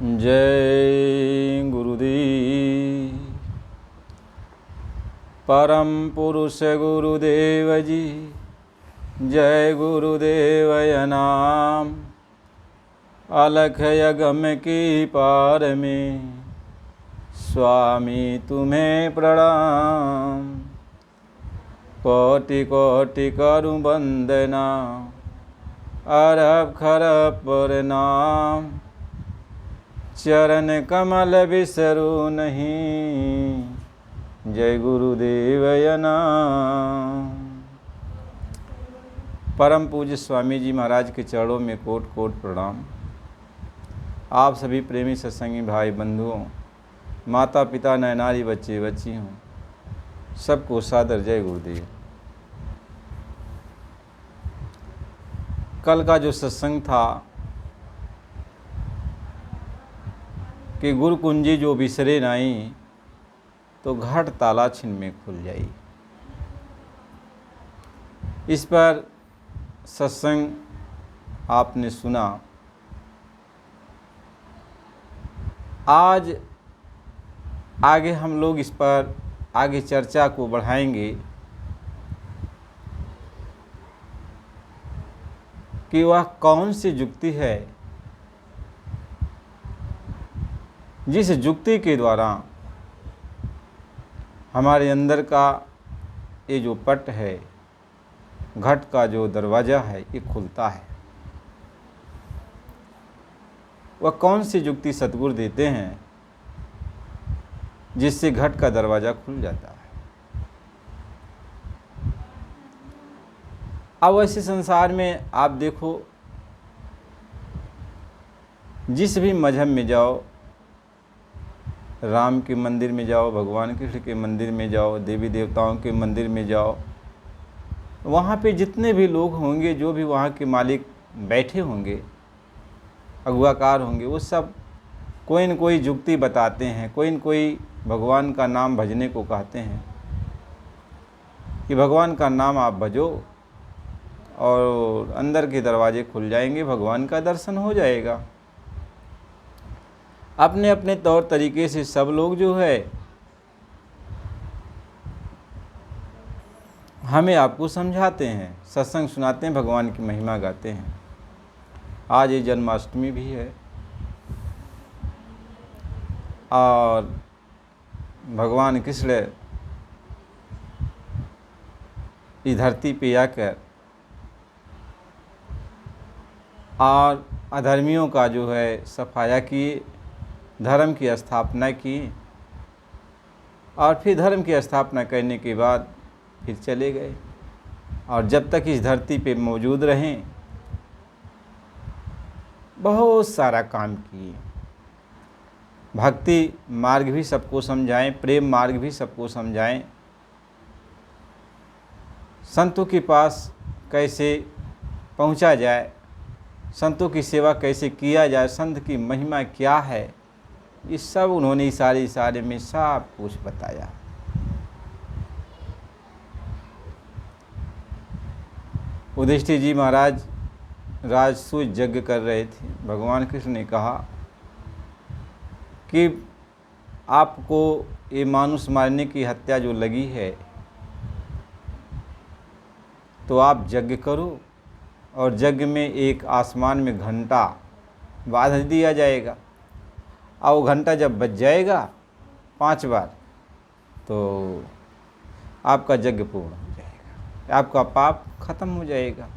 जय गुरुदेव। परम पुरुष गुरुदेव जी, जय गुरुदेवय नाम। अलख यगम की पार में स्वामी तुम्हें प्रणाम। कोटि कोटि करूं वंदना, अरब खरब प्रणाम। चरण कमल बिसरू नहीं, जय गुरुदेवय नाम। परम पूज्य स्वामी जी महाराज के चरणों में कोट कोट प्रणाम। आप सभी प्रेमी सत्संगी भाई बंधुओं, माता पिता नयनारी बच्चे बच्ची हों, सबको सादर जय गुरुदेव। कल का जो सत्संग था कि गुरु कुंजी जो बिसरे नाई, तो घाट ताला छिन में खुल जाई। इस पर सत्संग आपने सुना। आज आगे हम लोग इस पर आगे चर्चा को बढ़ाएंगे कि वह कौन सी जुक्ति है जिस जुक्ति के द्वारा हमारे अंदर का ये जो पट है, घट का जो दरवाज़ा है, ये खुलता है। वह कौन सी जुक्ति सतगुरु देते हैं जिससे घट का दरवाज़ा खुल जाता है। अब ऐसे संसार में आप देखो, जिस भी मजहब में जाओ, राम के मंदिर में जाओ, भगवान कृष्ण के मंदिर में जाओ, देवी देवताओं के मंदिर में जाओ, वहाँ पे जितने भी लोग होंगे, जो भी वहाँ के मालिक बैठे होंगे, अगुवाकार होंगे, वो सब कोई न कोई जुक्ति बताते हैं, कोई न कोई भगवान का नाम भजने को कहते हैं कि भगवान का नाम आप भजो और अंदर के दरवाजे खुल जाएंगे, भगवान का दर्शन हो जाएगा। अपने अपने तौर तरीके से सब लोग जो है हमें आपको समझाते हैं, सत्संग सुनाते हैं, भगवान की महिमा गाते हैं। आज ये जन्माष्टमी भी है और भगवान कृष्ण इस धरती पे आकर और अधर्मियों का जो है सफाया किए, धर्म की स्थापना की और फिर धर्म की स्थापना करने के बाद फिर चले गए। और जब तक इस धरती पे मौजूद रहें, बहुत सारा काम किए। भक्ति मार्ग भी सबको समझाएं, प्रेम मार्ग भी सबको समझाएं, संतों के पास कैसे पहुंचा जाए, संतों की सेवा कैसे किया जाए, संत की महिमा क्या है, ये सब उन्होंने इशारे में सब कुछ बताया। युधिष्ठिर जी महाराज राजसूय यज्ञ कर रहे थे। भगवान कृष्ण ने कहा कि आपको ये मानुष मारने की हत्या जो लगी है, तो आप यज्ञ करो और यज्ञ में एक आसमान में घंटा बांध दिया जाएगा और वो घंटा जब बज जाएगा 5 बार, तो आपका यज्ञ पूर्ण हो जाएगा, आपका पाप खत्म हो जाएगा।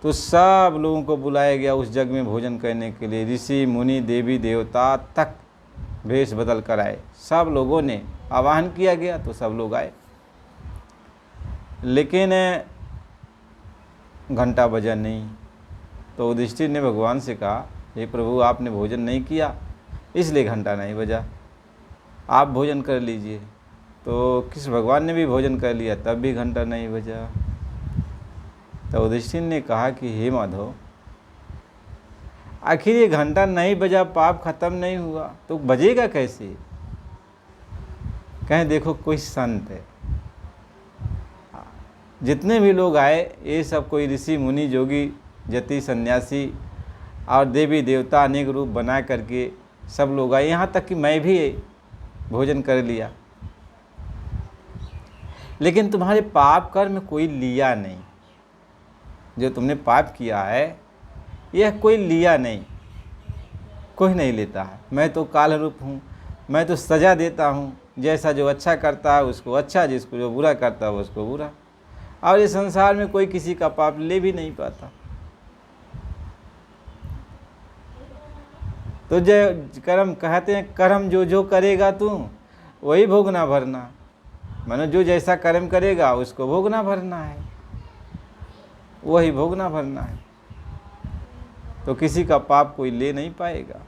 तो सब लोगों को बुलाया गया उस यज्ञ में भोजन करने के लिए। ऋषि मुनि देवी देवता तक भेष बदल कर आए। सब लोगों ने आवाहन किया गया तो सब लोग आए, लेकिन घंटा बजा नहीं। तो युधिष्ठिर ने भगवान से कहा, हे प्रभु, आपने भोजन नहीं किया इसलिए घंटा नहीं बजा, आप भोजन कर लीजिए। तो कृष्ण भगवान ने भी भोजन कर लिया, तब भी घंटा नहीं बजा। तो युधिष्ठिर ने कहा कि हे माधव, आखिर ये घंटा नहीं बजा, पाप खत्म नहीं हुआ, तो बजेगा कैसे? कहें देखो कोई संत है, जितने भी लोग आए ये सब कोई ऋषि मुनि जोगी जति सन्यासी और देवी देवता अनेक रूप बना करके सब लोग आए, यहाँ तक कि मैं भी भोजन कर लिया, लेकिन तुम्हारे पाप कर्म कोई लिया नहीं। जो तुमने पाप किया है यह कोई लिया नहीं, कोई नहीं लेता है। मैं तो काल रूप हूँ, मैं तो सज़ा देता हूँ, जैसा जो अच्छा करता है उसको अच्छा, जिसको जो बुरा करता है उसको बुरा। और इस संसार में कोई किसी का पाप ले भी नहीं पाता। तो जो कर्म कहते हैं, कर्म जो जो करेगा तू वही भोगना भरना, मानो जो जैसा कर्म करेगा उसको भोगना भरना है, वही भोगना भरना है। तो किसी का पाप कोई ले नहीं पाएगा।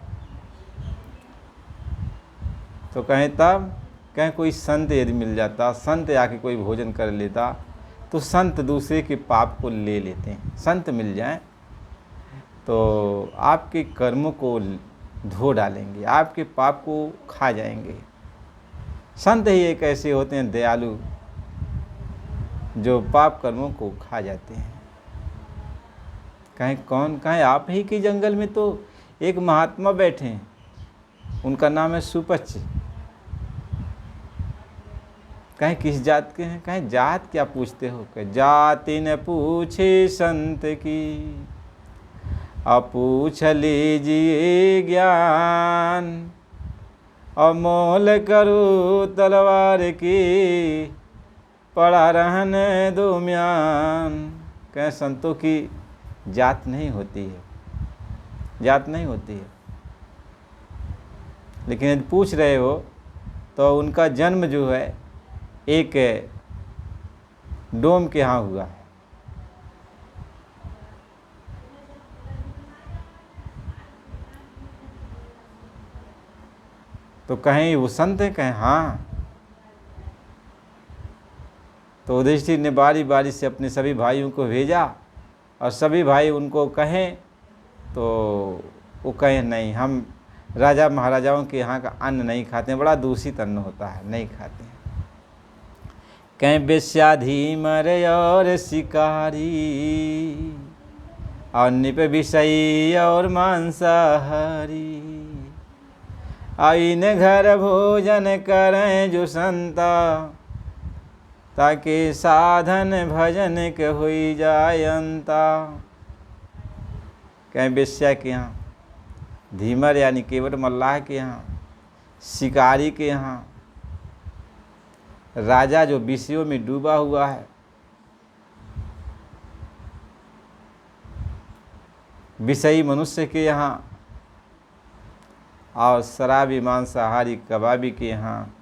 तो कहें तब कहें कोई संत यदि मिल जाता, संत आके कोई भोजन कर लेता, तो संत दूसरे के पाप को ले लेते हैं। संत मिल जाएं तो आपके कर्मों को धो डालेंगे, आपके पाप को खा जाएंगे। संत ही एक ऐसे होते हैं दयालु, जो पाप कर्मों को खा जाते हैं। कहें कौन? कहें आप ही के जंगल में तो एक महात्मा बैठे हैं, उनका नाम है सुपच्च। कहें किस जात के हैं? कहें जात क्या पूछते हो? कहें जाति न पूछे संत की, अपूछ लीजिए ज्ञान, अमोल करो तलवार की, पड़ा रहन दो म्यान। कहें संतों की जात नहीं होती है, जात नहीं होती है। लेकिन यदि पूछ रहे हो तो उनका जन्म जो है एक डोम के यहाँ हुआ है। तो कहें वो संत है? कहें हाँ। तो युधिष्ठिर ने बारी बारी से अपने सभी भाइयों को भेजा, और सभी भाई उनको कहें तो वो कहें नहीं, हम राजा महाराजाओं के यहाँ का अन्न नहीं खाते हैं, बड़ा दूषित अन्न होता है, नहीं खाते हैं। कहें वेश्याधीमर और शिकारी, और निप विषयी और मांसाहारी, आइन घर भोजन करें जो संता, ताकि साधन भजन के हुई जाय अंता। कहें वेश्या के यहाँ, धीमर यानी केवट मल्लाह के यहाँ, शिकारी के यहाँ, राजा जो विषयों में डूबा हुआ है, विषयी मनुष्य के यहाँ, और शराबी मांसाहारी कबाबी के यहाँ।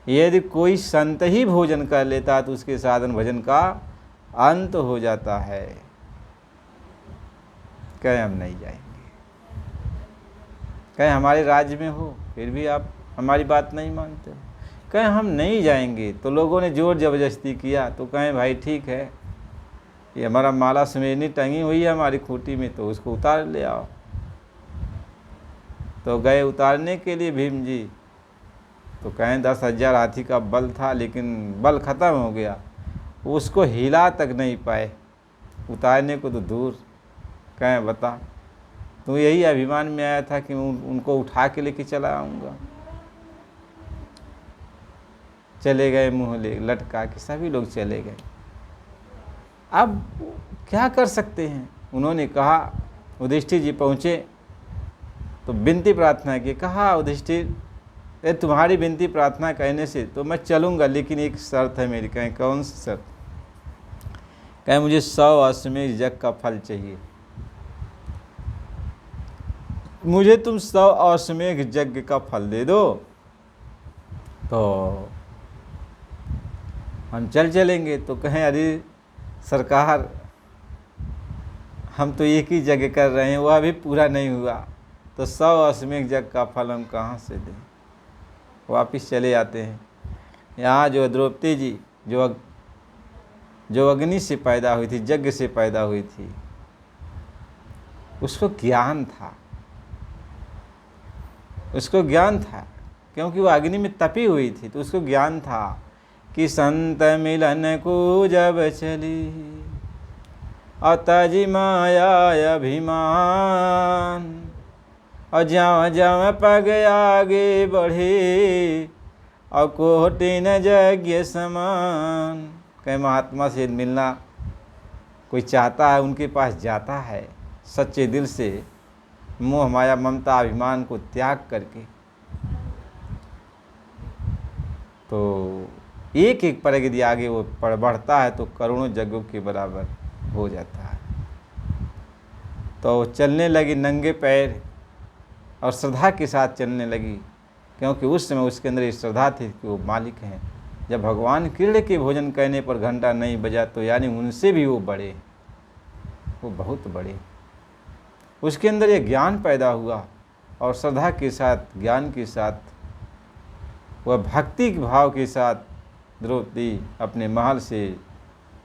यदि कोई संत ही भोजन कर लेता तो उसके साधन भजन का अंत हो जाता है। कहें हम नहीं जाएंगे। कहें हमारे राज्य में हो फिर भी आप हमारी बात नहीं मानते हो। कहें हम नहीं जाएंगे। तो लोगों ने जोर जबरदस्ती किया, तो कहें भाई ठीक है, ये हमारा माला सुमेरनी टंगी हुई है हमारी खूंटी में, तो उसको उतार ले आओ। तो गए उतारने के लिए भीम जी, तो कहें 10,000 हाथी का बल था, लेकिन बल ख़त्म हो गया, उसको हिला तक नहीं पाए, उतारने को तो दूर। कहें बता, तू यही अभिमान में आया था कि उनको उठा के लेके चला आऊँगा। चले गए मुँह ले लटका के, सभी लोग चले गए। अब क्या कर सकते हैं? उन्होंने कहा, युधिष्ठिर जी पहुँचे तो विनती प्रार्थना की। कहा युधिष्ठिर, तुम्हारी विनती प्रार्थना कहने से तो मैं चलूँगा, लेकिन एक शर्त है मेरी। कहें कौन सी शर्त? कहें मुझे 100 अश्वमेध यज्ञ का फल चाहिए, मुझे तुम 100 अश्वमेध यज्ञ का फल दे दो तो हम चलेंगे। तो कहें अरे सरकार, हम तो एक ही यज्ञ कर रहे हैं, वह अभी पूरा नहीं हुआ, तो 100 अश्वमेध यज्ञ का फल हम कहाँ से दें? वापिस चले आते हैं। यहाँ जो द्रौपदी जी जो अग्नि से पैदा हुई थी, यज्ञ से पैदा हुई थी, उसको ज्ञान था, उसको ज्ञान था, क्योंकि वो अग्नि में तपी हुई थी, तो उसको ज्ञान था कि संत मिलन को जब चली, और तजी माया अभिमान, और ज्यों ज्यों पग आगे बढ़े और कोटिन यज्ञ समान। कहीं महात्मा से मिलना कोई चाहता है, उनके पास जाता है सच्चे दिल से, मोह माया ममता अभिमान को त्याग करके, तो एक एक पर यदि आगे वो बढ़ता है तो करोड़ों यज्ञों के बराबर हो जाता है। तो चलने लगी नंगे पैर और श्रद्धा के साथ चलने लगी, क्योंकि उस समय उसके अंदर ये श्रद्धा थी कि वो मालिक हैं। जब भगवान कृष्ण के भोजन करने पर घंटा नहीं बजा तो यानी उनसे भी वो बड़े, वो बहुत बड़े। उसके अंदर ये ज्ञान पैदा हुआ और श्रद्धा के साथ, ज्ञान के साथ, वह भक्ति के भाव के साथ द्रौपदी अपने महल से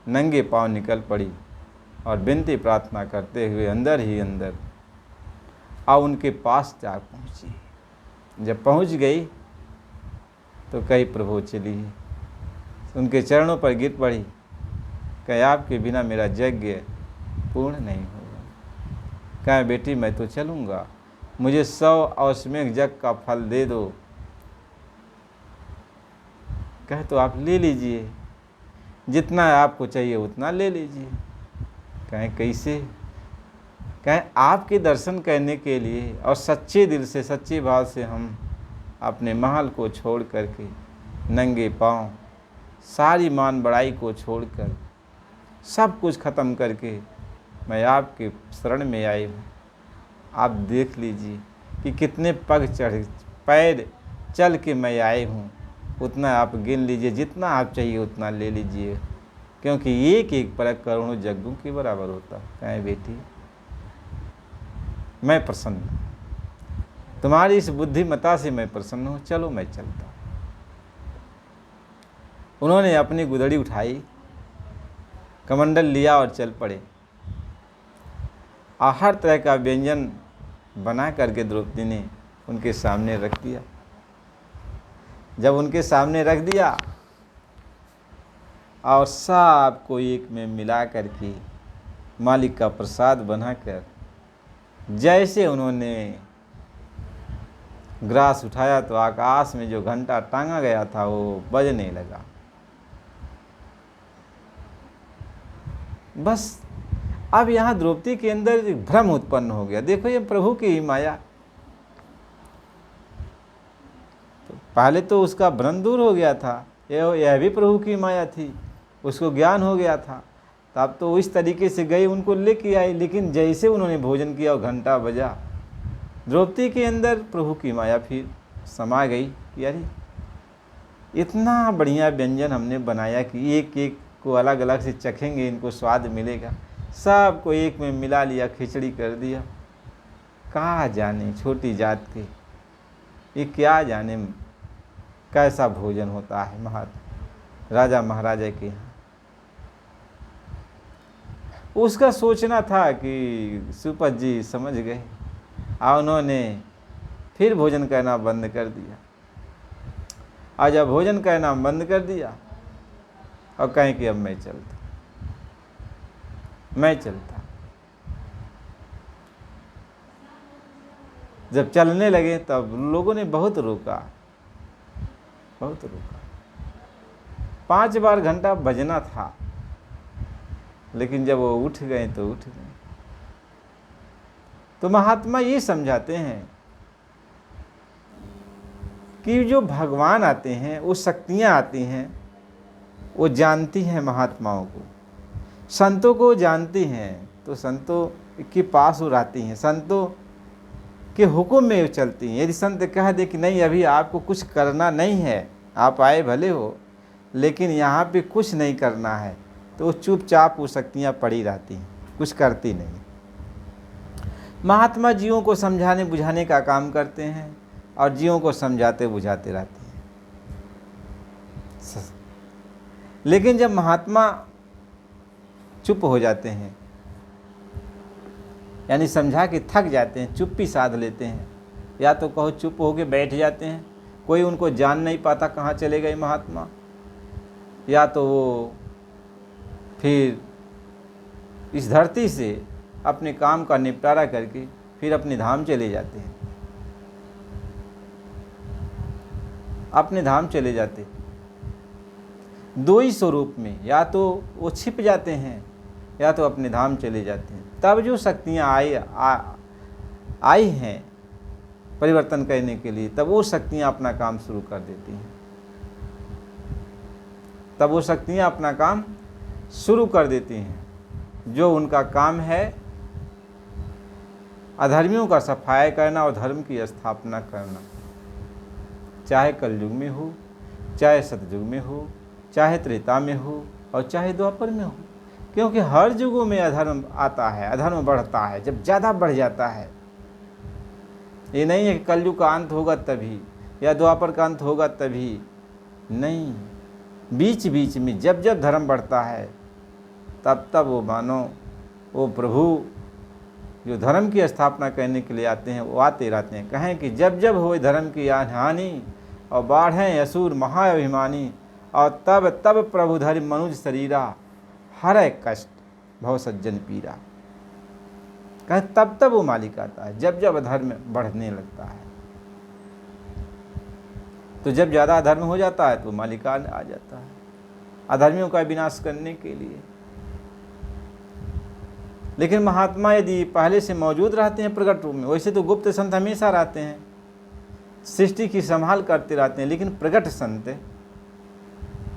नंगे पांव निकल पड़ी और विनती प्रार्थना करते हुए अंदर ही अंदर उनके पास जा पहुंची। जब पहुंच गई तो कही प्रभु चलिए, उनके चरणों पर गिर पड़ी, कहे आपके बिना मेरा यज्ञ पूर्ण नहीं होगा। कहे बेटी मैं तो चलूँगा, मुझे 100 अश्वमेध यज्ञ का फल दे दो। कहे तो आप ले लीजिए, जितना आपको चाहिए उतना ले लीजिए। कहें कैसे? कहें आपके दर्शन करने के लिए और सच्चे दिल से, सच्चे भाव से हम अपने महल को छोड़ करके नंगे पांव, सारी मान बड़ाई को छोड़कर, सब कुछ ख़त्म करके मैं आपके शरण में आई हूँ। आप देख लीजिए कि कितने पग चढ़ पैर चल के मैं आई हूँ, उतना आप गिन लीजिए, जितना आप चाहिए उतना ले लीजिए, क्योंकि एक एक परक करोड़ों यज्ञों के बराबर होता। कहें बेटी मैं प्रसन्न हूँ, तुम्हारी इस बुद्धिमता से मैं प्रसन्न हूँ, चलो मैं चलता हूँ। उन्होंने अपनी गुदड़ी उठाई, कमंडल लिया और चल पड़े। हर तरह का व्यंजन बना करके द्रौपदी ने उनके सामने रख दिया। जब उनके सामने रख दिया और सबको एक में मिला करके मालिक का प्रसाद बनाकर, जैसे उन्होंने ग्रास उठाया तो आकाश में जो घंटा टांगा गया था वो बजने लगा। बस अब यहाँ द्रौपदी के अंदर भ्रम उत्पन्न हो गया। देखो ये प्रभु की ही माया। तो पहले तो उसका भ्रम दूर हो गया था, यह भी प्रभु की माया थी, उसको ज्ञान हो गया था। तब तो इस तरीके से गई, उनको लेके आई, लेकिन जैसे उन्होंने भोजन किया और घंटा बजा, द्रौपदी के अंदर प्रभु की माया फिर समा गई कि अरे इतना बढ़िया व्यंजन हमने बनाया कि एक एक को अलग अलग से चखेंगे, इनको स्वाद मिलेगा। सबको एक में मिला लिया, खिचड़ी कर दिया। कहाँ जाने छोटी जात के ये क्या जाने कैसा भोजन होता है राजा महाराजा के यहाँ। उसका सोचना था कि सुपत जी समझ गए और उन्होंने फिर भोजन करना बंद कर दिया। और जब भोजन करना बंद कर दिया और कहें कि अब मैं चलता। जब चलने लगे तब लोगों ने बहुत रोका। 5 बार घंटा बजना था, लेकिन जब वो उठ गए तो उठ गए। तो महात्मा ये समझाते हैं कि जो भगवान आते हैं, वो शक्तियाँ आती हैं, वो जानती हैं महात्माओं को, संतों को जानती हैं, तो संतों के पास वो रहती हैं, संतों के हुक्म में वो चलती हैं। यदि संत कह दे कि नहीं अभी आपको कुछ करना नहीं है, आप आए भले हो लेकिन यहाँ पे कुछ नहीं करना है, तो वो चुपचाप वो शक्तियाँ पड़ी रहती हैं, कुछ करती नहीं। महात्मा जीवों को समझाने बुझाने का काम करते हैं और जीवों को समझाते बुझाते रहते हैं। लेकिन जब महात्मा चुप हो जाते हैं, यानी समझा के थक जाते हैं, चुप्पी साध लेते हैं, या तो कहो चुप होके बैठ जाते हैं, कोई उनको जान नहीं पाता कहाँ चले गए महात्मा, या तो वो फिर इस धरती से अपने काम का निपटारा करके फिर अपने धाम चले जाते हैं, अपने धाम चले जाते हैं। दो ही स्वरूप में, या तो वो छिप जाते हैं या तो अपने धाम चले जाते हैं। तब जो शक्तियाँ आई हैं परिवर्तन करने के लिए, तब वो शक्तियाँ अपना काम शुरू कर देती हैं, तब वो शक्तियाँ अपना काम शुरू कर देती हैं। जो उनका काम है अधर्मियों का सफाया करना और धर्म की स्थापना करना, चाहे कलयुग में हो, चाहे सतयुग में हो, चाहे त्रेता में हो और चाहे द्वापर में हो। क्योंकि हर युगों में अधर्म आता है, अधर्म बढ़ता है, जब ज़्यादा बढ़ जाता है। ये नहीं है कि कलयुग का अंत होगा तभी या द्वापर का अंत होगा तभी, नहीं, बीच बीच में जब जब धर्म बढ़ता है तब तब वो मानो वो प्रभु जो धर्म की स्थापना करने के लिए आते हैं वो आते रहते हैं। कहें कि जब जब हो धर्म की हानि और बाढ़ें असुर महाअभिमानी, और तब तब प्रभु धरि मनुज शरीरा, हरै कष्ट भव सज्जन पीरा। कहें तब तब वो मालिक आता है, जब जब अधर्म बढ़ने लगता है। तो जब ज़्यादा अधर्म हो जाता है तो मालिक आ जाता है अधर्मियों का विनाश करने के लिए। लेकिन महात्मा यदि पहले से मौजूद रहते हैं प्रकट रूप में, वैसे तो गुप्त संत हमेशा रहते हैं, सृष्टि की संभाल करते रहते हैं, लेकिन प्रकट संत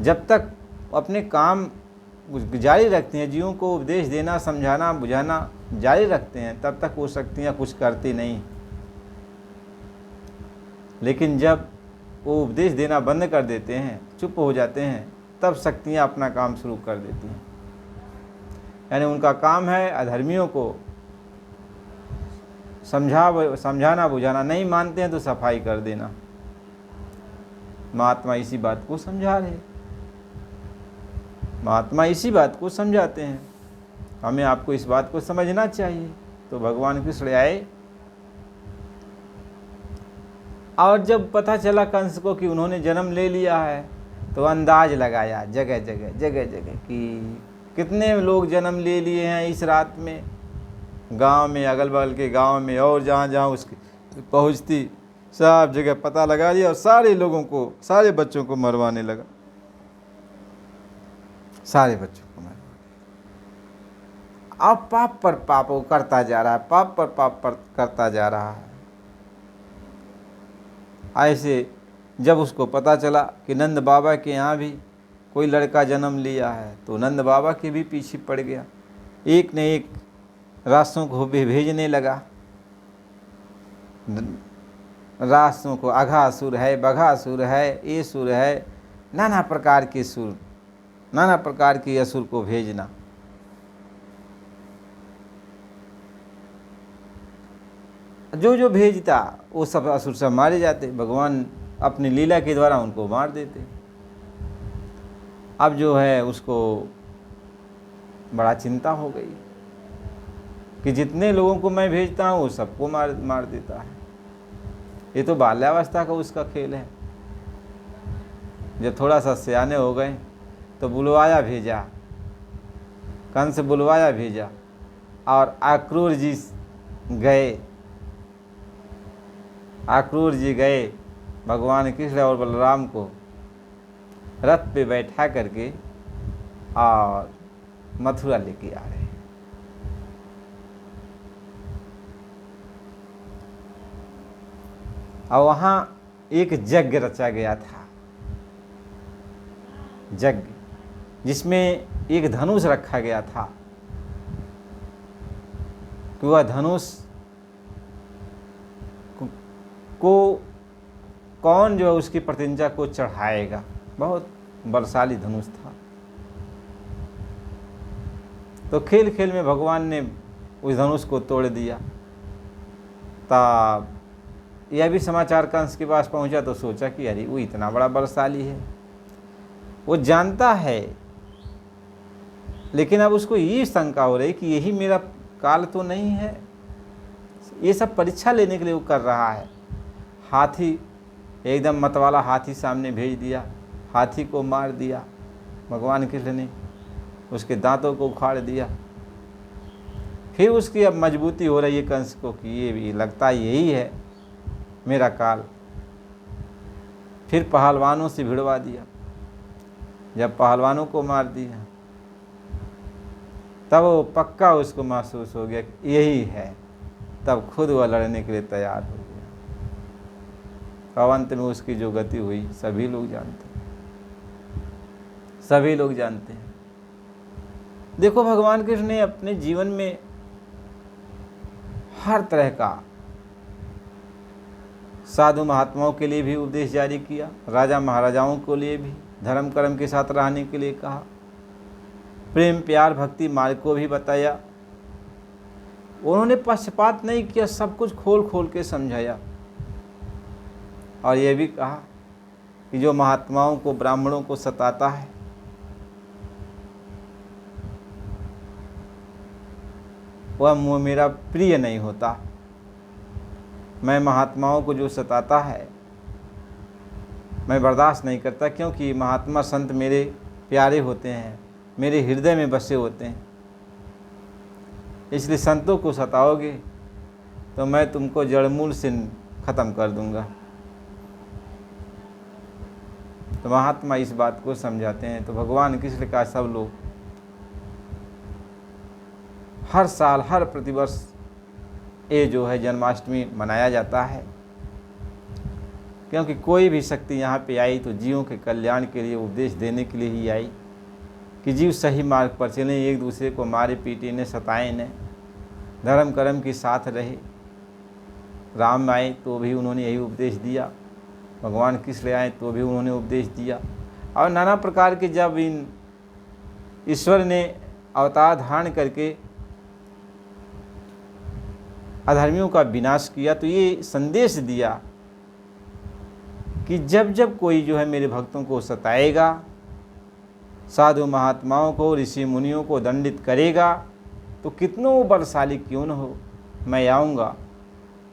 जब तक अपने काम जारी रखते हैं, जीवों को उपदेश देना, समझाना, बुझाना जारी रखते हैं, तब तक वो शक्तियाँ कुछ करती नहीं। लेकिन जब वो उपदेश देना बंद कर देते हैं, चुप हो जाते हैं, तब शक्तियाँ अपना काम शुरू कर देती हैं। यानी उनका काम है अधर्मियों को समझाना बुझाना, नहीं मानते हैं तो सफाई कर देना। महात्मा इसी बात को समझा रहे, महात्मा इसी बात को समझाते हैं। हमें आपको इस बात को समझना चाहिए। तो भगवान कृष्ण आए और जब पता चला कंस को कि उन्होंने जन्म ले लिया है, तो अंदाज लगाया जगह जगह कि कितने लोग जन्म ले लिए हैं इस रात में, गांव में, अगल बगल के गांव में, और जहाँ जहाँ उसकी पहुँचती सब जगह पता लगा लिया और सारे लोगों को, सारे बच्चों को मरवाने लगा, सारे बच्चों को मरवाने। अब पाप पर पाप वो करता जा रहा है, पाप पर पाप पर करता जा रहा है। ऐसे जब उसको पता चला कि नंद बाबा के यहाँ भी कोई लड़का जन्म लिया है, तो नंद बाबा के भी पीछे पड़ गया, एक न एक रास्तों को भेजने लगा। रास्तों को अघासुर है, बघासुर है, ये सुर है, नाना प्रकार के सुर, नाना प्रकार के असुर को भेजना। जो जो भेजता वो सब असुर सब मारे जाते, भगवान अपनी लीला के द्वारा उनको मार देते। अब जो है उसको बड़ा चिंता हो गई कि जितने लोगों को मैं भेजता हूँ वो सबको मार देता है। ये तो बाल्यावस्था का उसका खेल है। जब थोड़ा सा सियाने हो गए तो बुलवाया भेजा, कंस बुलवाया भेजा, और आक्रूर जी गए, आक्रूर जी गए भगवान कृष्ण और बलराम को रथ पे बैठा करके और मथुरा लेके आ रहे। और वहाँ एक यज्ञ रचा गया था, यज्ञ जिसमें एक धनुष रखा गया था कि वह धनुष को कौन जो है उसकी प्रतिज्ञा को चढ़ाएगा। बहुत बलशाली धनुष था। तो खेल खेल में भगवान ने उस धनुष को तोड़ दिया। तब यह भी समाचार कंस के पास पहुंचा तो सोचा कि अरे वो इतना बड़ा बलशाली है, वो जानता है, लेकिन अब उसको ये शंका हो रही कि यही मेरा काल तो नहीं है। ये सब परीक्षा लेने के लिए वो कर रहा है। हाथी, एकदम मतवाला हाथी सामने भेज दिया, हाथी को मार दिया भगवान कृष्ण ने, उसके दांतों को उखाड़ दिया फिर उसकी अब मजबूती हो रही है कंस को कि ये भी लगता है यही है मेरा काल। फिर पहलवानों से भिड़वा दिया। जब पहलवानों को मार दिया तब वो पक्का उसको महसूस हो गया कि यही है। तब खुद वह लड़ने के लिए तैयार हो गया। और अंत में उसकी जो गति हुई सभी लोग जानते हैं, सभी लोग जानते हैं। देखो भगवान कृष्ण ने अपने जीवन में हर तरह का साधु महात्माओं के लिए भी उपदेश जारी किया, राजा महाराजाओं के लिए भी धर्म कर्म के साथ रहने के लिए कहा, प्रेम प्यार भक्ति मार्ग को भी बताया। उन्होंने पक्षपात नहीं किया, सब कुछ खोल खोल के समझाया। और ये भी कहा कि जो महात्माओं को ब्राह्मणों को सताता है वह मेरा प्रिय नहीं होता। मैं महात्माओं को जो सताता है मैं बर्दाश्त नहीं करता, क्योंकि महात्मा संत मेरे प्यारे होते हैं, मेरे हृदय में बसे होते हैं। इसलिए संतों को सताओगे तो मैं तुमको जड़मूल से ख़त्म कर दूंगा। तो महात्मा इस बात को समझाते हैं। तो भगवान कृष्ण का सब लोग हर साल हर प्रतिवर्ष ये जो है जन्माष्टमी मनाया जाता है, क्योंकि कोई भी शक्ति यहाँ पे आई तो जीवों के कल्याण के लिए उपदेश देने के लिए ही आई कि जीव सही मार्ग पर चलें, एक दूसरे को मारे पीटे न सताएं न, धर्म कर्म के साथ रहे। राम आए तो भी उन्होंने यही उपदेश दिया, भगवान कृष्ण आए तो भी उन्होंने उपदेश दिया। और नाना प्रकार के जब इन ईश्वर ने अवतार धारण करके अधर्मियों का विनाश किया तो ये संदेश दिया कि जब जब कोई जो है मेरे भक्तों को सताएगा, साधु महात्माओं को ऋषि मुनियों को दंडित करेगा, तो कितनों बलशाली क्यों न हो, मैं आऊँगा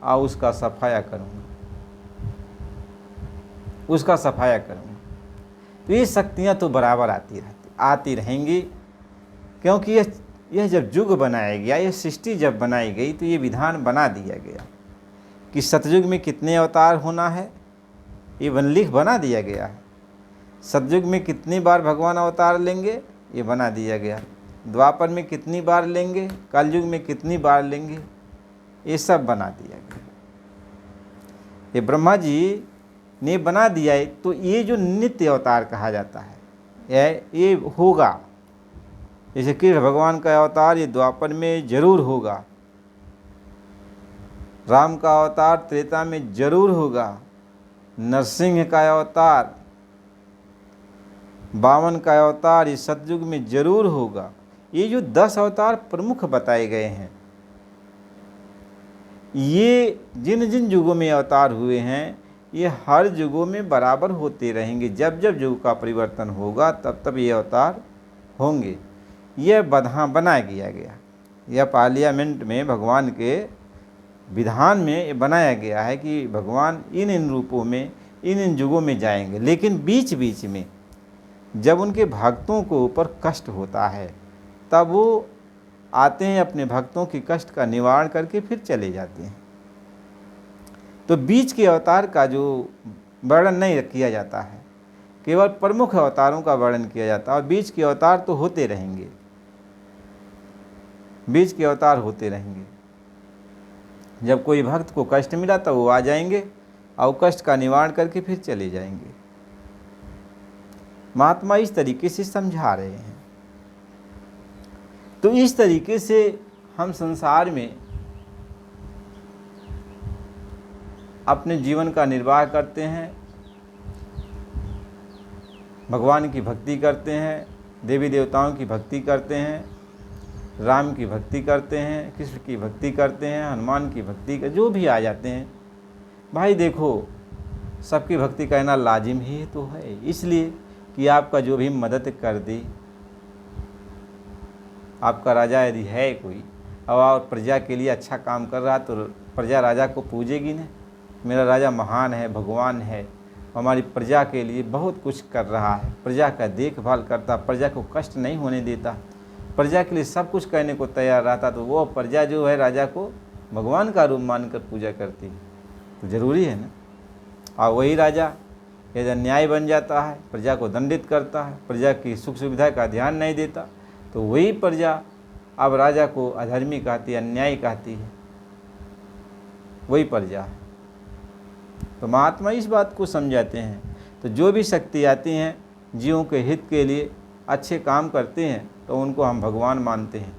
और उसका सफाया करूँगा, उसका सफाया करूँगा। तो ये शक्तियाँ तो बराबर आती रहेंगी, क्योंकि यह जब युग बनाया गया, यह सृष्टि जब बनाई गई तो ये विधान बना दिया गया कि सतयुग में कितने अवतार होना है, ये लिख बना दिया गया है। सतयुग में कितनी बार भगवान अवतार लेंगे ये बना दिया गया, द्वापर में कितनी बार लेंगे, कलयुग में कितनी बार लेंगे, ये सब बना दिया गया। ये ब्रह्मा जी ने बना दिया है। तो ये जो नित्य अवतार कहा जाता है ये होगा। जैसे कृष्ण भगवान का अवतार ये द्वापर में जरूर होगा, राम का अवतार त्रेता में जरूर होगा, नरसिंह का अवतार, वामन का अवतार ये सतयुग में जरूर होगा। ये जो 10 अवतार प्रमुख बताए गए हैं, ये जिन जिन युगों में अवतार हुए हैं ये हर युगों में बराबर होते रहेंगे। जब जब युग का परिवर्तन होगा तब तब ये अवतार होंगे। यह बना दिया गया, यह पार्लियामेंट में भगवान के विधान में ये बनाया गया है कि भगवान इन इन रूपों में इन इन युगों में जाएंगे। लेकिन बीच बीच में जब उनके भक्तों को ऊपर कष्ट होता है तब वो आते हैं, अपने भक्तों की कष्ट का निवारण करके फिर चले जाते हैं। तो बीच के अवतार का जो वर्णन नहीं किया जाता है, केवल प्रमुख अवतारों का वर्णन किया जाता है। और बीच के अवतार तो होते रहेंगे, बीच के अवतार होते रहेंगे। जब कोई भक्त को कष्ट मिला तो वो आ जाएंगे और कष्ट का निवारण करके फिर चले जाएंगे। महात्मा इस तरीके से समझा रहे हैं। तो इस तरीके से हम संसार में अपने जीवन का निर्वाह करते हैं, भगवान की भक्ति करते हैं, देवी देवताओं की भक्ति करते हैं, राम की भक्ति करते हैं, कृष्ण की भक्ति करते हैं, हनुमान की भक्ति कर, जो भी आ जाते हैं। भाई देखो, सबकी भक्ति करना लाजिम ही तो है, इसलिए कि आपका जो भी मदद कर दे, आपका राजा यदि है कोई और प्रजा के लिए अच्छा काम कर रहा तो प्रजा राजा को पूजेगी ना, मेरा राजा महान है, भगवान है, हमारी प्रजा के लिए बहुत कुछ कर रहा है, प्रजा का देखभाल करता, प्रजा को कष्ट नहीं होने देता, प्रजा के लिए सब कुछ करने को तैयार रहता, तो वो प्रजा जो है राजा को भगवान का रूप मानकर पूजा करती है। तो ज़रूरी है ना। और वही राजा यदि अन्याय बन जाता है, प्रजा को दंडित करता है, प्रजा की सुख सुविधा का ध्यान नहीं देता, तो वही प्रजा अब राजा को अधर्मी कहती है, अन्यायी कहती है, वही प्रजा है। तो महात्मा इस बात को समझाते हैं। तो जो भी शक्ति आती हैं जीवों के हित के लिए अच्छे काम करते हैं, तो उनको हम भगवान मानते हैं,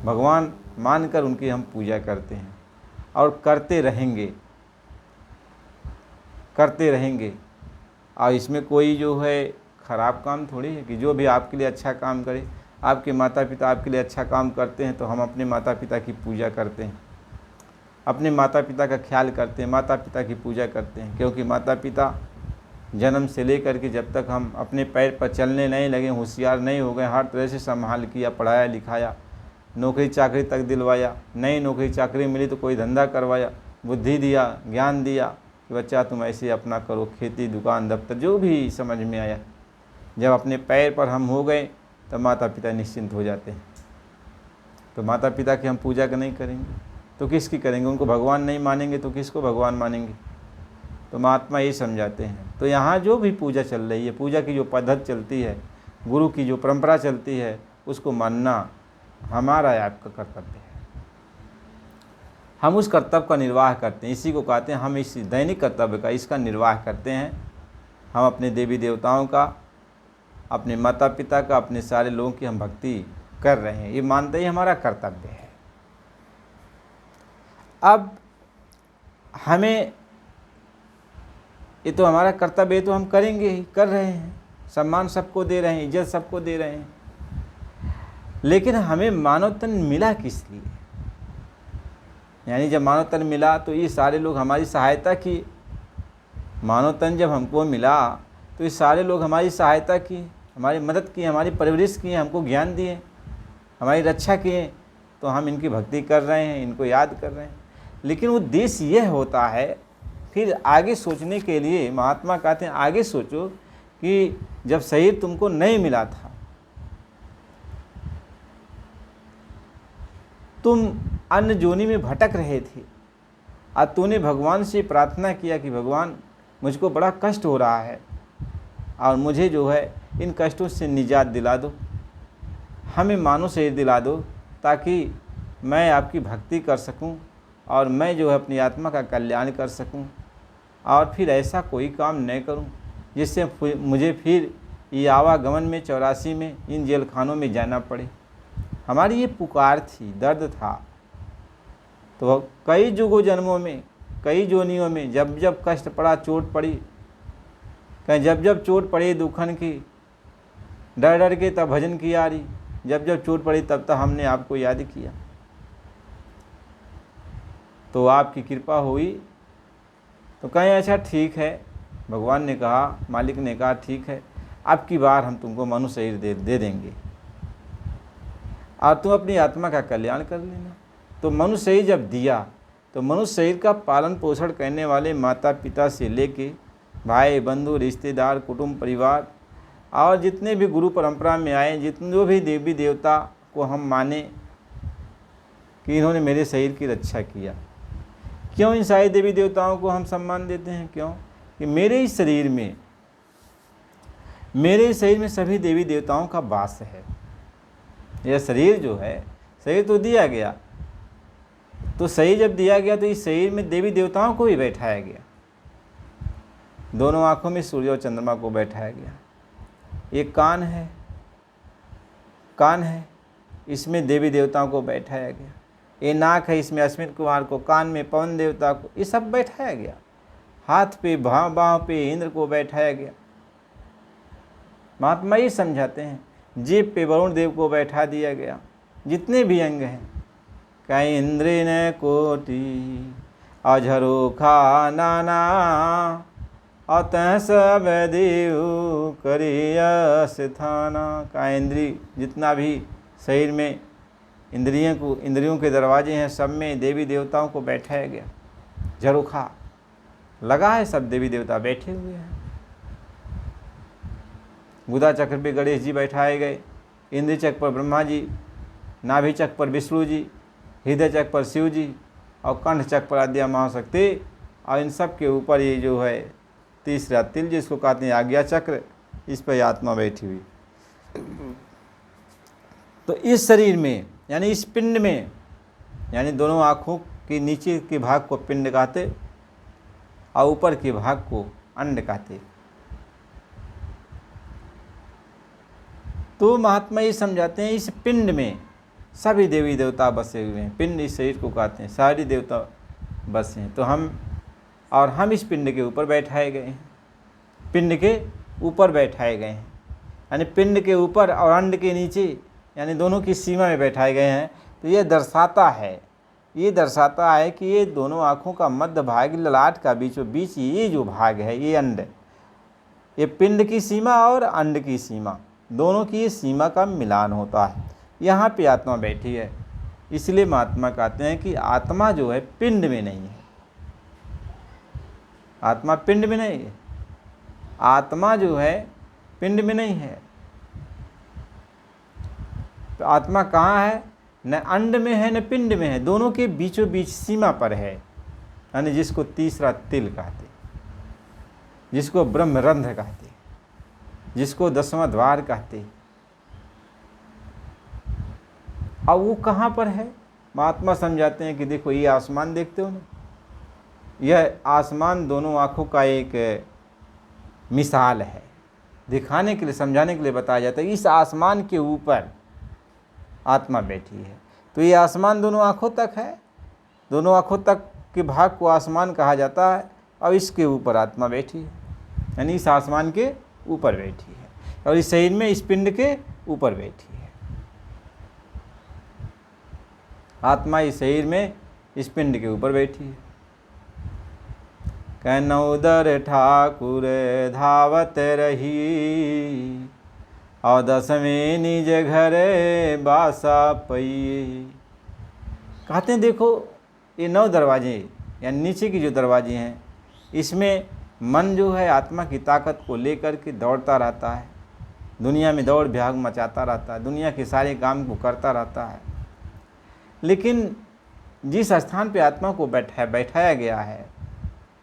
भगवान मानकर उनकी हम पूजा करते हैं और करते रहेंगे, करते रहेंगे। और इसमें कोई जो है ख़राब काम थोड़ी है कि जो भी आपके लिए अच्छा काम करे। आपके माता पिता आपके लिए अच्छा काम करते हैं, तो हम अपने माता पिता की पूजा करते हैं, अपने माता पिता का ख्याल करते हैं, माता पिता की पूजा करते हैं। क्योंकि माता पिता जन्म से लेकर के जब तक हम अपने पैर पर चलने नहीं लगे, होशियार नहीं हो गए, हर तरह से संभाल किया, पढ़ाया लिखाया, नौकरी चाकरी तक दिलवाया, नई नौकरी चाकरी मिली तो कोई धंधा करवाया, बुद्धि दिया, ज्ञान दिया कि बच्चा तुम ऐसे अपना करो, खेती दुकान दफ्तर जो भी समझ में आया। जब अपने पैर पर हम हो गए तब माता पिता निश्चिंत हो जाते हैं। तो माता पिता की हम पूजा नहीं करेंगे तो किसकी करेंगे? उनको भगवान नहीं मानेंगे तो किसको भगवान मानेंगे? तो महात्मा ये समझाते हैं। तो यहाँ जो भी पूजा चल रही है, पूजा की जो पद्धति चलती है, गुरु की जो परंपरा चलती है, उसको मानना हमारा आपका कर्तव्य है। हम उस कर्तव्य का निर्वाह करते हैं, इसी को कहते हैं हम इस दैनिक कर्तव्य का इसका निर्वाह करते हैं। हम अपने देवी देवताओं का, अपने माता पिता का, अपने सारे लोगों की हम भक्ति कर रहे हैं, ये मानते ही हमारा कर्तव्य है। अब हमें ये तो हमारा कर्तव्य है, तो हम करेंगे ही, कर रहे हैं, सम्मान सबको दे रहे हैं, इज्जत सबको दे रहे हैं। लेकिन हमें मानव तन मिला किस लिए? यानी जब मानव तन मिला तो ये सारे लोग हमारी सहायता की। मानव तन जब हमको मिला तो ये सारे लोग हमारी सहायता की, हमारी मदद की, हमारी परवरिश की, हमको ज्ञान दिए, हमारी रक्षा किए, तो हम इनकी भक्ति कर रहे हैं, इनको याद कर रहे हैं। लेकिन उद्देश्य यह होता है फिर आगे सोचने के लिए। महात्मा कहते हैं आगे सोचो कि जब शरीर तुमको नहीं मिला था, तुम अन्य जोनि में भटक रहे थे और तूने भगवान से प्रार्थना किया कि भगवान मुझको बड़ा कष्ट हो रहा है और मुझे जो है इन कष्टों से निजात दिला दो, हमें मानव शरीर दिला दो ताकि मैं आपकी भक्ति कर सकूं और मैं जो है अपनी आत्मा का कल्याण कर सकूं, और फिर ऐसा कोई काम न करूं जिससे मुझे फिर ये आवागमन में 84 में इन जेल खानों में जाना पड़े। हमारी ये पुकार थी, दर्द था। तो कई जुगों जन्मों में, कई जोनियों में जब जब कष्ट पड़ा, चोट पड़ी, कहीं जब जब चोट पड़ी दुखन की, डर डर के तब भजन किया रही, जब जब चोट पड़ी तब तक हमने आपको याद किया, तो आपकी कृपा हुई। तो कहें अच्छा ठीक है, भगवान ने कहा, मालिक ने कहा ठीक है, अब की बार हम तुमको मनुष्य शरीर दे देंगे और तुम अपनी आत्मा का कल्याण कर लेना। तो मनुष्य शरीर जब दिया तो मनुष्य शरीर का पालन पोषण करने वाले माता पिता से लेके भाई बंधु रिश्तेदार कुटुंब परिवार और जितने भी गुरु परंपरा में आए, जितने जो भी देवी देवता को हम माने कि इन्होंने मेरे शरीर की रक्षा किया। क्यों इन सारे देवी देवताओं को हम सम्मान देते हैं? क्यों कि मेरे ही शरीर में सभी देवी देवताओं का वास है। यह शरीर जो है, शरीर तो दिया गया, तो शरीर जब दिया गया तो इस शरीर में देवी देवताओं को भी बैठाया गया। दोनों आँखों में सूर्य और चंद्रमा को बैठाया गया। एक कान है, इसमें देवी देवताओं को बैठाया गया। ये नाक है, इसमें अश्विन कुमार को, कान में पवन देवता को, ये सब बैठाया गया। हाथ पे बाँह पे इंद्र को बैठाया गया। महात्मा ये समझाते हैं जीभ पे वरुण देव को बैठा दिया गया। जितने भी अंग हैं, कहीं इंद्र न कोटि अझरो खा नाना अतः सब देव करियस थाना। का इंद्री, जितना भी शरीर में इंद्रियों के दरवाजे हैं, सब में देवी देवताओं को बैठाया गया। झरोखा लगा है, सब देवी देवता बैठे हुए हैं। गुदा चक्र पे गणेश जी बैठाए गए, इंद्र चक्र पर ब्रह्मा जी, नाभि चक्र पर विष्णु जी, हृदय चक्र पर शिव जी और कंठ चक्र पर आद्या महाशक्ति, और इन सब के ऊपर ये जो है तीसरा तिल जिसको कहते हैं आज्ञा चक्र, इस पर आत्मा बैठी हुई। तो इस शरीर में यानी इस पिंड में, यानी दोनों आँखों के नीचे के भाग को पिंड कहते और ऊपर के भाग को अंड कहते। तो महात्मा ये समझाते हैं इस पिंड में सभी देवी देवता बसे हुए हैं। पिंड इस शरीर को कहते हैं, सारी देवता बसे हैं। तो हम इस पिंड के ऊपर बैठाए गए हैं, पिंड के ऊपर बैठाए गए हैं, यानी पिंड के ऊपर और अंड के नीचे, यानी दोनों की सीमा में बैठाए गए हैं। तो ये दर्शाता है कि ये दोनों आँखों का मध्य भाग, ललाट का बीचों बीच ये जो भाग है, ये अंड, ये पिंड की सीमा और अंड की सीमा, दोनों की ये सीमा का मिलान होता है। यहाँ पे आत्मा बैठी है। इसलिए महात्मा कहते हैं कि आत्मा जो है पिंड में नहीं है, आत्मा पिंड में नहीं है, आत्मा जो है पिंड में नहीं है। तो आत्मा कहाँ है? न अंड में है न पिंड में है, दोनों के बीचों बीच सीमा पर है, यानी जिसको तीसरा तिल कहते, जिसको ब्रह्मरंध्र कहते, जिसको 10वां द्वार कहते। अब वो कहाँ पर है? महात्मा समझाते हैं कि देखो ये आसमान देखते हो ना, यह आसमान दोनों आँखों का एक मिसाल है, दिखाने के लिए, समझाने के लिए बताया जाता है। इस आसमान के ऊपर आत्मा बैठी है। तो ये आसमान दोनों आँखों तक है, दोनों आँखों तक के भाग को आसमान कहा जाता है, और इसके ऊपर आत्मा बैठी है, यानी इस आसमान के ऊपर बैठी है, और इस शरीर में इस पिंड के ऊपर बैठी है। आत्मा इस शरीर में इस पिंड के ऊपर बैठी है। कनौदर ठाकुर धावत रही, और 10वें निज घर बासा पई। कहते हैं देखो ये 9 दरवाजे, यानी नीचे की जो दरवाजे हैं, इसमें मन जो है आत्मा की ताकत को लेकर के दौड़ता रहता है, दुनिया में दौड़ भाग मचाता रहता है, दुनिया के सारे काम को करता रहता है। लेकिन जिस स्थान पे आत्मा को बैठाया गया है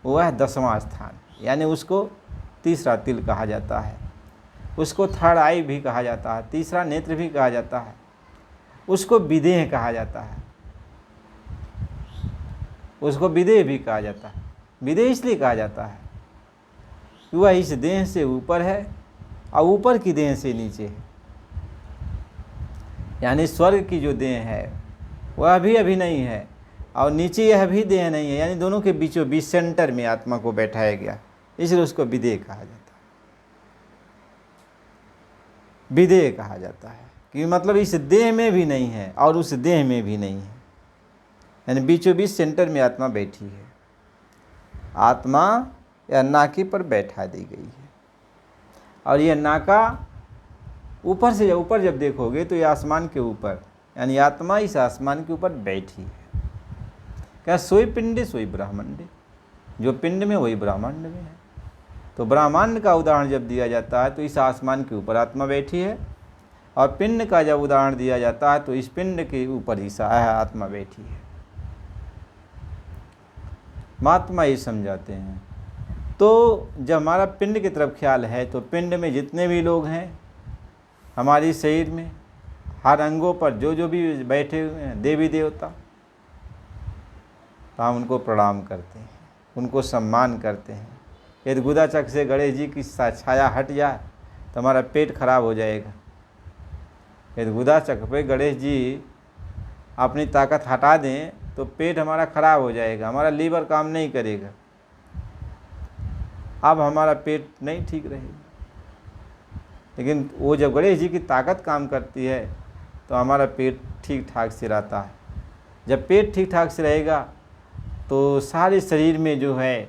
वह है 10वां स्थान, यानी उसको तीसरा तिल कहा जाता है, उसको थर्ड आई भी कहा जाता है, तीसरा नेत्र भी कहा जाता है, उसको विदेह कहा जाता है, उसको विदेह भी कहा जाता है। विदेह इसलिए कहा जाता है कि वह इस देह से ऊपर है और ऊपर की देह से नीचे है, यानी स्वर्ग की जो देह है वह अभी नहीं है, और नीचे यह भी देह नहीं है, यानी दोनों के बीचों बीच सेंटर में आत्मा को बैठाया गया, इसलिए उसको विदेह कहा जाता है। विदेह कहा जाता है कि मतलब इस देह में भी नहीं है और उस देह में भी नहीं है, यानी बीचों बीच सेंटर में आत्मा बैठी है। आत्मा या नाके पर बैठा दी गई है, और यह नाका ऊपर से ऊपर जब देखोगे तो ये आसमान के ऊपर, यानी आत्मा इस आसमान के ऊपर बैठी है। क्या सोई पिंडे सोई ब्रह्मांडे, जो पिंड में वही ब्रह्मांड में है। तो ब्रह्मांड का उदाहरण जब दिया जाता है तो इस आसमान के ऊपर आत्मा बैठी है, और पिंड का जब उदाहरण दिया जाता है तो इस पिंड के ऊपर ही आत्मा बैठी है। महात्मा ये समझाते हैं। तो जब हमारा पिंड की तरफ ख्याल है तो पिंड में जितने भी लोग हैं, हमारे शरीर में हर अंगों पर जो भी बैठे हुए हैं देवी देवता, तो हम उनको प्रणाम करते हैं, उनको सम्मान करते हैं। यदि गुदा चक्र से गणेश जी की छाया हट जाए तो हमारा पेट खराब हो जाएगा। यदि गुदा चक्र पे गणेश जी अपनी ताकत हटा दें तो पेट हमारा खराब हो जाएगा, हमारा लीवर काम नहीं करेगा, अब हमारा पेट नहीं ठीक रहेगा। लेकिन वो जब गणेश जी की ताकत काम करती है तो हमारा पेट ठीक ठाक से रहता है। जब पेट ठीक ठाक से रहेगा तो सारे शरीर में जो है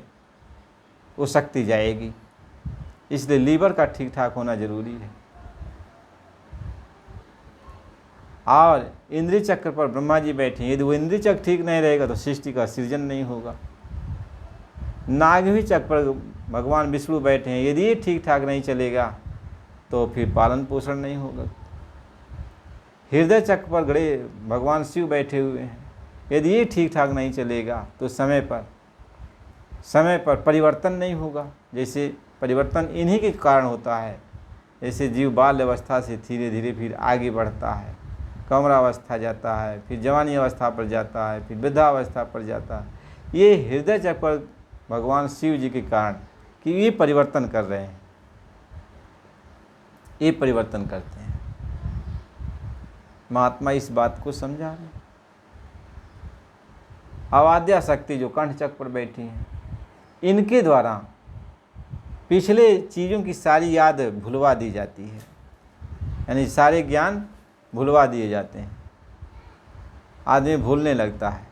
वो शक्ति जाएगी, इसलिए लीवर का ठीक ठाक होना जरूरी है। और इंद्रिय चक्र पर ब्रह्मा जी बैठे, यदि वो इंद्रिय चक्र ठीक नहीं रहेगा तो सृष्टि का सृजन नहीं होगा। नाभि चक्र पर भगवान विष्णु बैठे हैं, यदि ये ठीक ठाक नहीं चलेगा तो फिर पालन पोषण नहीं होगा। हृदय चक्र पर गड़े भगवान शिव बैठे हुए हैं। यदि ये ठीक ठाक नहीं चलेगा तो समय पर परिवर्तन नहीं होगा। जैसे परिवर्तन इन्हीं के कारण होता है। जैसे जीव बाल अवस्था से धीरे धीरे फिर आगे बढ़ता है, कौमारावस्था जाता है, फिर जवानी अवस्था पर जाता है, फिर वृद्धावस्था पर जाता है। ये हृदय चक्र पर भगवान शिव जी के कारण कि ये परिवर्तन कर रहे हैं, ये परिवर्तन करते हैं। महात्मा इस बात को समझा रहे हैं। अवाद्या शक्ति जो कंठ चक्र पर बैठी हैं, इनके द्वारा पिछले चीज़ों की सारी याद भुलवा दी जाती है, यानी सारे ज्ञान भुलवा दिए जाते हैं। आदमी भूलने लगता है,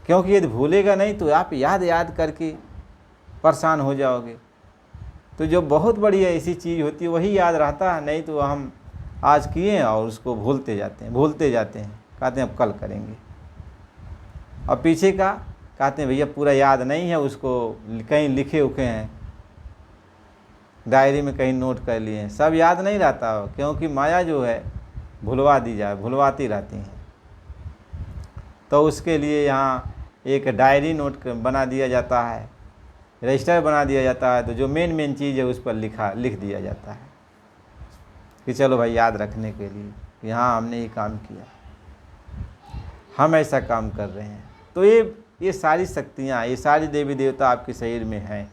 क्योंकि यदि भूलेगा नहीं तो आप याद करके परेशान हो जाओगे। तो जो बहुत बड़ी ऐसी चीज़ होती है वही याद रहता है, नहीं तो हम आज किए और उसको भूलते जाते हैं, कहते हैं अब कल करेंगे। और पीछे का कहते हैं भैया पूरा याद नहीं है, उसको कहीं लिखे उखे हैं, डायरी में कहीं नोट कर लिए हैं, सब याद नहीं रहता हो, क्योंकि माया जो है भुलवाती रहती हैं। तो उसके लिए यहाँ एक डायरी नोट बना दिया जाता है, रजिस्टर बना दिया जाता है। तो जो मेन चीज़ है उस पर लिख दिया जाता है कि चलो भाई याद रखने के लिए कि हाँ हमने ये काम किया, हम ऐसा काम कर रहे हैं। तो ये सारी शक्तियाँ, ये सारी देवी देवता आपके शरीर में हैं।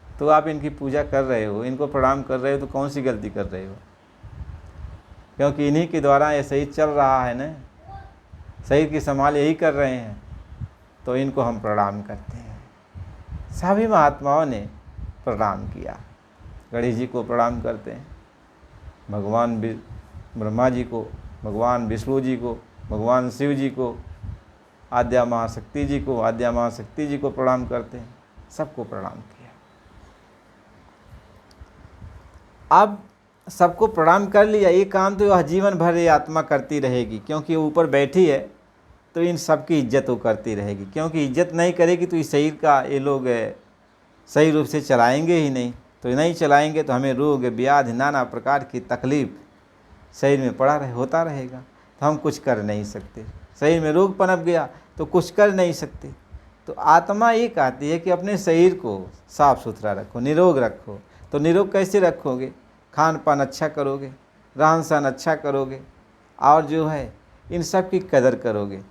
तो आप इनकी पूजा कर रहे हो, इनको प्रणाम कर रहे हो, तो कौन सी गलती कर रहे हो? क्योंकि इन्हीं के द्वारा ये शरीर चल रहा है ना, शरीर की संभाल यही कर रहे हैं, तो इनको हम प्रणाम करते हैं। सभी महात्माओं ने प्रणाम किया। गणेश जी को प्रणाम करते हैं, भगवान ब्रह्मा जी को, भगवान विष्णु जी को, भगवान शिव जी को, आद्या महाशक्ति जी को, आद्या महाशक्ति जी को प्रणाम करते हैं। सबको प्रणाम किया। अब सबको प्रणाम कर लिया, ये काम तो जीवन भर ये आत्मा करती रहेगी, क्योंकि ऊपर बैठी है तो इन सब की इज्जत वो करती रहेगी। क्योंकि इज्जत नहीं करेगी तो इस शरीर का ये लोग सही रूप से चलाएंगे ही नहीं। तो नहीं चलाएंगे तो हमें रोग व्याधि नाना प्रकार की तकलीफ शरीर में होता रहेगा, तो हम कुछ कर नहीं सकते। शरीर में रोग पनप गया तो कुछ कर नहीं सकते। तो आत्मा ये कहती है कि अपने शरीर को साफ सुथरा रखो, निरोग रखो। तो निरोग कैसे रखोगे? खान पान अच्छा करोगे, रहन सहन अच्छा करोगे, और जो है इन सब की कदर करोगे,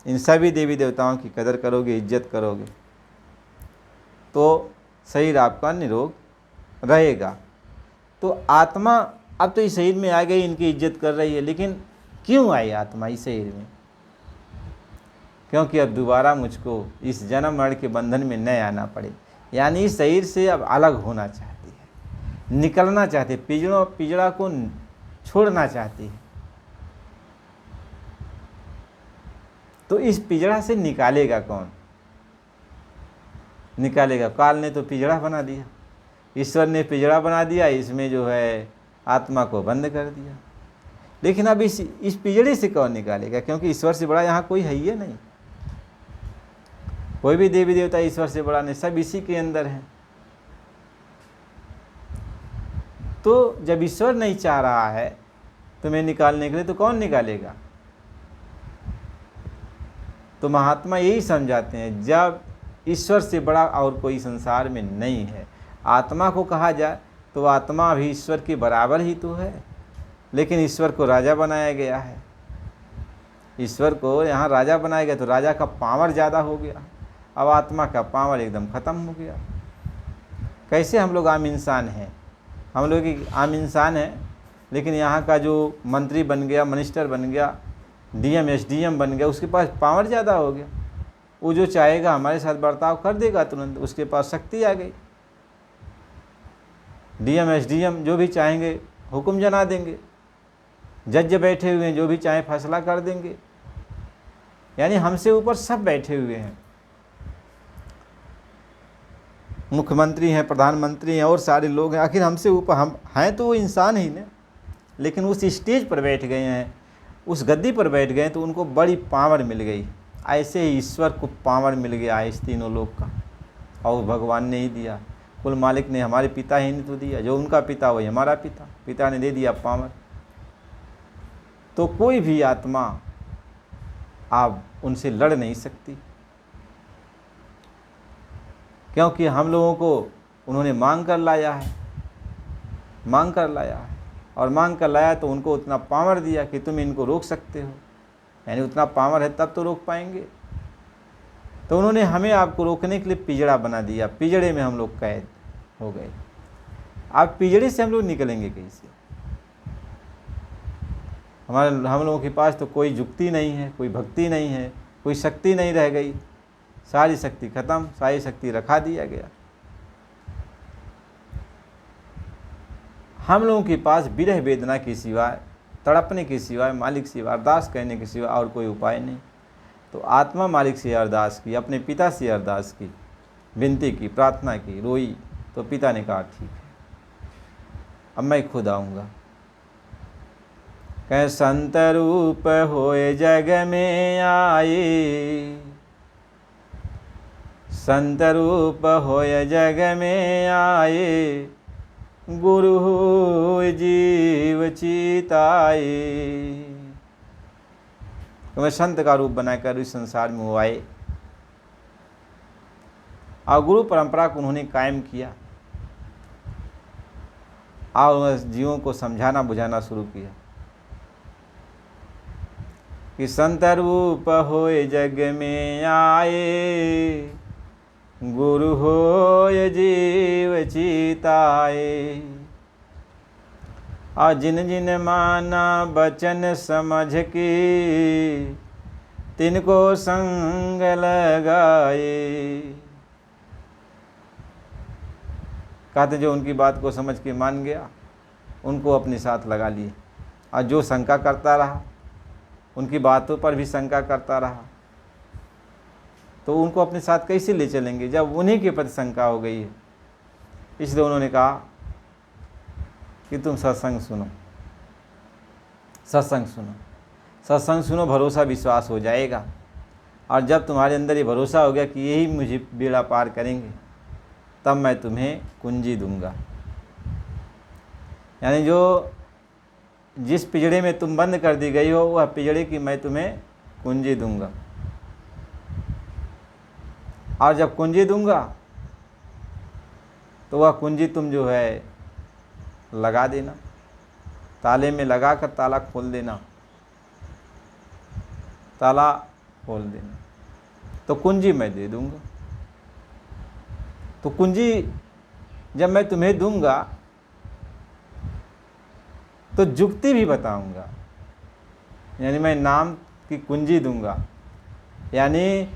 इन सभी देवी देवताओं की कदर करोगे, इज्जत करोगे, तो शरीर आपका निरोग रहेगा। तो आत्मा अब तो इस शरीर में आ गई, इनकी इज्जत कर रही है। लेकिन क्यों आई आत्मा इस शरीर में? क्योंकि अब दोबारा मुझको इस जन्म मरण के बंधन में न आना पड़े, यानी इस शरीर से अब अलग होना चाहती है, निकलना चाहती है, पिजड़ा को छोड़ना चाहती है। तो इस पिजड़ा से निकालेगा कौन? निकालेगा काल ने तो पिजड़ा बना दिया, ईश्वर ने पिजड़ा बना दिया, इसमें जो है आत्मा को बंद कर दिया। लेकिन अब इस पिजड़े से कौन निकालेगा? क्योंकि ईश्वर से बड़ा यहाँ कोई है ही नहीं, कोई भी देवी देवता ईश्वर से बड़ा नहीं, सब इसी के अंदर है। तो जब ईश्वर नहीं चाह रहा है तुम्हें निकालने के लिए, तो कौन निकालेगा? तो महात्मा यही समझाते हैं, जब ईश्वर से बड़ा और कोई संसार में नहीं है। आत्मा को कहा जाए तो आत्मा भी ईश्वर के बराबर ही तो है, लेकिन ईश्वर को राजा बनाया गया है। ईश्वर को यहाँ राजा बनाया गया तो राजा का पावर ज़्यादा हो गया, अब आत्मा का पावर एकदम ख़त्म हो गया। कैसे हम लोग आम इंसान हैं, हम लोग आम इंसान हैं, लेकिन यहाँ का जो मंत्री बन गया, मिनिस्टर बन गया, डीएम एसडीएम बन गया, उसके पास पावर ज़्यादा हो गया। वो जो चाहेगा हमारे साथ बर्ताव कर देगा तुरंत, उसके पास शक्ति आ गई। डीएम एसडीएम जो भी चाहेंगे हुक्म जना देंगे, जज बैठे हुए हैं जो भी चाहे फैसला कर देंगे, यानी हमसे ऊपर सब बैठे हुए हैं। मुख्यमंत्री हैं, प्रधानमंत्री हैं और सारे लोग हैं, आखिर हमसे ऊपर हम हैं तो वो इंसान ही ना। लेकिन उस स्टेज पर बैठ गए हैं, उस गद्दी पर बैठ गए तो उनको बड़ी पावर मिल गई। ऐसे ही ईश्वर को पावर मिल गया है इस तीनों लोक का, और भगवान ने ही दिया। कुल मालिक ने हमारे पिता ही ने तो दिया, जो उनका पिता वही हमारा पिता, पिता ने दे दिया पावर। तो कोई भी आत्मा आप उनसे लड़ नहीं सकती, क्योंकि हम लोगों को उन्होंने मांग कर लाया है, मांग कर लाया है। और मांग कर लाया तो उनको उतना पावर दिया कि तुम इनको रोक सकते हो, यानी उतना पावर है तब तो रोक पाएंगे। तो उन्होंने हमें आपको रोकने के लिए पिंजड़ा बना दिया, पिंजड़े में हम लोग कैद हो गए। अब पिंजड़े से हम लोग निकलेंगे कैसे? हम लोगों के पास तो कोई जुक्ति नहीं है, कोई भक्ति नहीं है, कोई शक्ति नहीं रह गई, सारी शक्ति खत्म, सारी शक्ति रखा दिया गया। हम लोगों के पास विरह वेदना के सिवाय, तड़पने के सिवाय, मालिक से अरदास करने के सिवाय और कोई उपाय नहीं। तो आत्मा मालिक से अरदास की, अपने पिता से अरदास की, विनती की, प्रार्थना की, रोई, तो पिता ने कहा ठीक है अब मैं खुद आऊँगा। कह संत रूप होए जग में आए, संत रूप होए जग में आए, गुरु होए जीव चिताए। तो मैं संत का रूप बनाकर इस संसार में वो आए और गुरु परंपरा को उन्होंने कायम किया और जीवों को समझाना बुझाना शुरू किया कि संत रूप होए जग में आए, गुरु होए जीव चिताए। और जिन जिन माना बचन समझ के, तिनको संग लगाए। कहते जो उनकी बात को समझ के मान गया, उनको अपने साथ लगा लिए। और जो शंका करता रहा, उनकी बातों पर भी शंका करता रहा, तो उनको अपने साथ कैसे ले चलेंगे जब उन्हीं के प्रति शंका हो गई है। इसलिए उन्होंने कहा कि तुम सत्संग सुनो, सत्संग सुनो, सत्संग सुनो, भरोसा विश्वास हो जाएगा। और जब तुम्हारे अंदर ये भरोसा हो गया कि यही मुझे बेड़ा पार करेंगे, तब मैं तुम्हें कुंजी दूंगा। यानी जो जिस पिंजड़े में तुम बंद कर दी गई हो, वह पिंजड़े की मैं तुम्हें कुंजी दूंगा। और जब कुंजी दूंगा तो वह कुंजी तुम जो है लगा देना, ताले में लगा कर ताला खोल देना, ताला खोल देना, तो कुंजी मैं दे दूंगा। तो कुंजी जब मैं तुम्हें दूंगा तो जुक्ति भी बताऊंगा, यानी मैं नाम की कुंजी दूंगा। यानी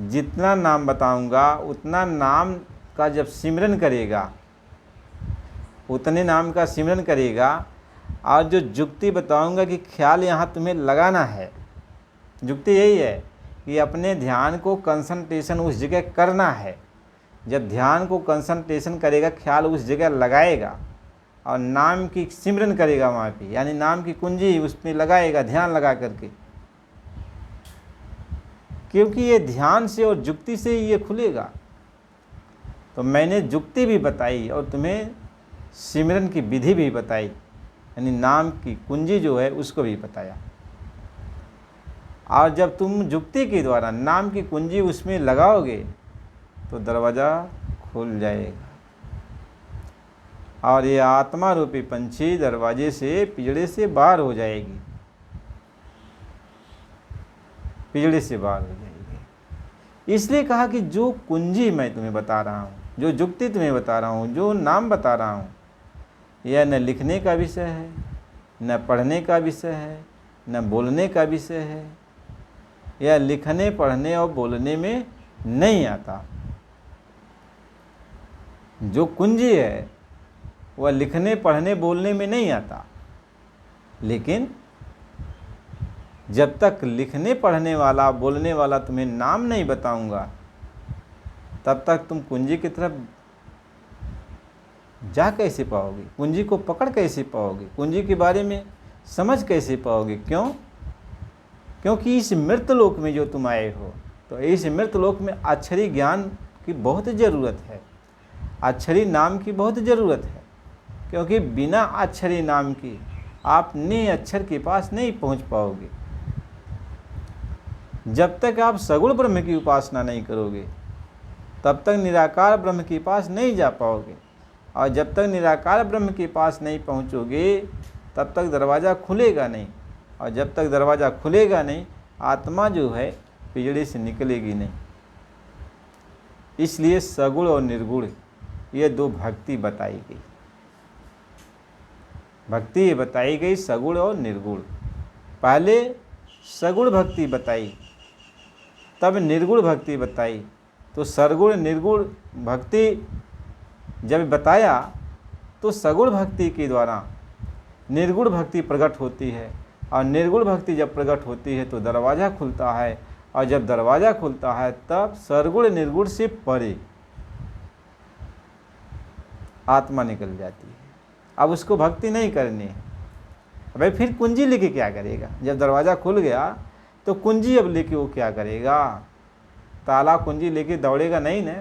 जितना नाम बताऊंगा उतना नाम का जब सिमरन करेगा, उतने नाम का सिमरन करेगा। और जो जुक्ति बताऊंगा कि ख्याल यहाँ तुम्हें लगाना है, जुक्ति यही है कि अपने ध्यान को कंसंट्रेशन उस जगह करना है। जब ध्यान को कंसंट्रेशन करेगा, ख्याल उस जगह लगाएगा और नाम की सिमरन करेगा वहाँ पे, यानी नाम की कुंजी उसमें लगाएगा ध्यान लगा करके। क्योंकि ये ध्यान से और जुक्ति से ही ये खुलेगा। तो मैंने जुक्ति भी बताई और तुम्हें सिमरन की विधि भी बताई, यानी नाम की कुंजी जो है उसको भी बताया। और जब तुम जुक्ति के द्वारा नाम की कुंजी उसमें लगाओगे तो दरवाज़ा खुल जाएगा और ये आत्मा रूपी पंछी दरवाजे से, पिंजड़े से बाहर हो जाएगी, पिंजड़े से बाहर हो जाएगी। इसलिए कहा कि जो कुंजी मैं तुम्हें बता रहा हूँ, जो जुक्ति तुम्हें बता रहा हूँ, जो नाम बता रहा हूँ, यह न लिखने का विषय है, न पढ़ने का विषय है, न बोलने का विषय है। यह लिखने, पढ़ने और बोलने में नहीं आता। जो कुंजी है वह लिखने, पढ़ने, बोलने में नहीं आता। लेकिन जब तक लिखने, पढ़ने वाला, बोलने वाला तुम्हें नाम नहीं बताऊंगा, तब तक तुम कुंजी की तरफ जा कैसे पाओगे, कुंजी को पकड़ कैसे पाओगे, कुंजी के बारे में समझ कैसे पाओगे? क्यों? क्योंकि इस मृत लोक में जो तुम आए हो, तो इस मृत लोक में अक्षरी ज्ञान की बहुत ज़रूरत है। अक्षरी नाम की बहुत ज़रूरत है, क्योंकि बिना अक्षरी नाम की आप नि अक्षर के पास नहीं पहुंच पाओगे। जब तक आप सगुण ब्रह्म की उपासना नहीं करोगे तब तक निराकार ब्रह्म के पास नहीं जा पाओगे, और जब तक निराकार ब्रह्म के पास नहीं पहुंचोगे तब तक दरवाज़ा खुलेगा नहीं, और जब तक दरवाज़ा खुलेगा नहीं आत्मा जो है पिंजड़े से निकलेगी नहीं। इसलिए सगुण और निर्गुण ये दो भक्ति बताई गई। भक्ति ये बताई गई सगुण और निर्गुण। पहले सगुण भक्ति बताई, तब निर्गुण भक्ति बताई। तो सरगुण निर्गुण भक्ति जब बताया तो सगुण भक्ति के द्वारा निर्गुण भक्ति प्रकट होती है, और निर्गुण भक्ति जब प्रकट होती है तो दरवाज़ा खुलता है, और जब दरवाज़ा खुलता है तब सरगुण निर्गुण से परे आत्मा निकल जाती है। अब उसको भक्ति नहीं करनी है। भाई फिर कुंजी लेके क्या करेगा? जब दरवाज़ा खुल गया तो कुंजी अब लेके वो क्या करेगा? ताला कुंजी लेके दौड़ेगा नहीं न,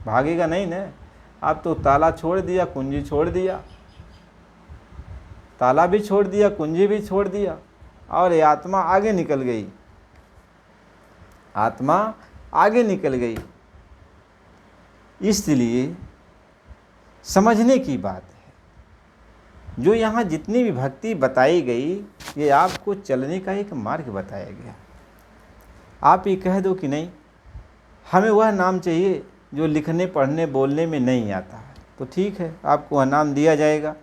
भागेगा नहीं न। अब तो ताला छोड़ दिया, कुंजी छोड़ दिया, ताला भी छोड़ दिया, कुंजी भी छोड़ दिया, और ये आत्मा आगे निकल गई। आत्मा आगे निकल गई। इसलिए समझने की बात है, जो यहाँ जितनी भी भक्ति बताई गई ये आपको चलने का एक मार्ग बताया गया। आप ये कह दो कि नहीं हमें वह नाम चाहिए जो लिखने पढ़ने बोलने में नहीं आता है, तो ठीक है, आपको वह नाम दिया जाएगा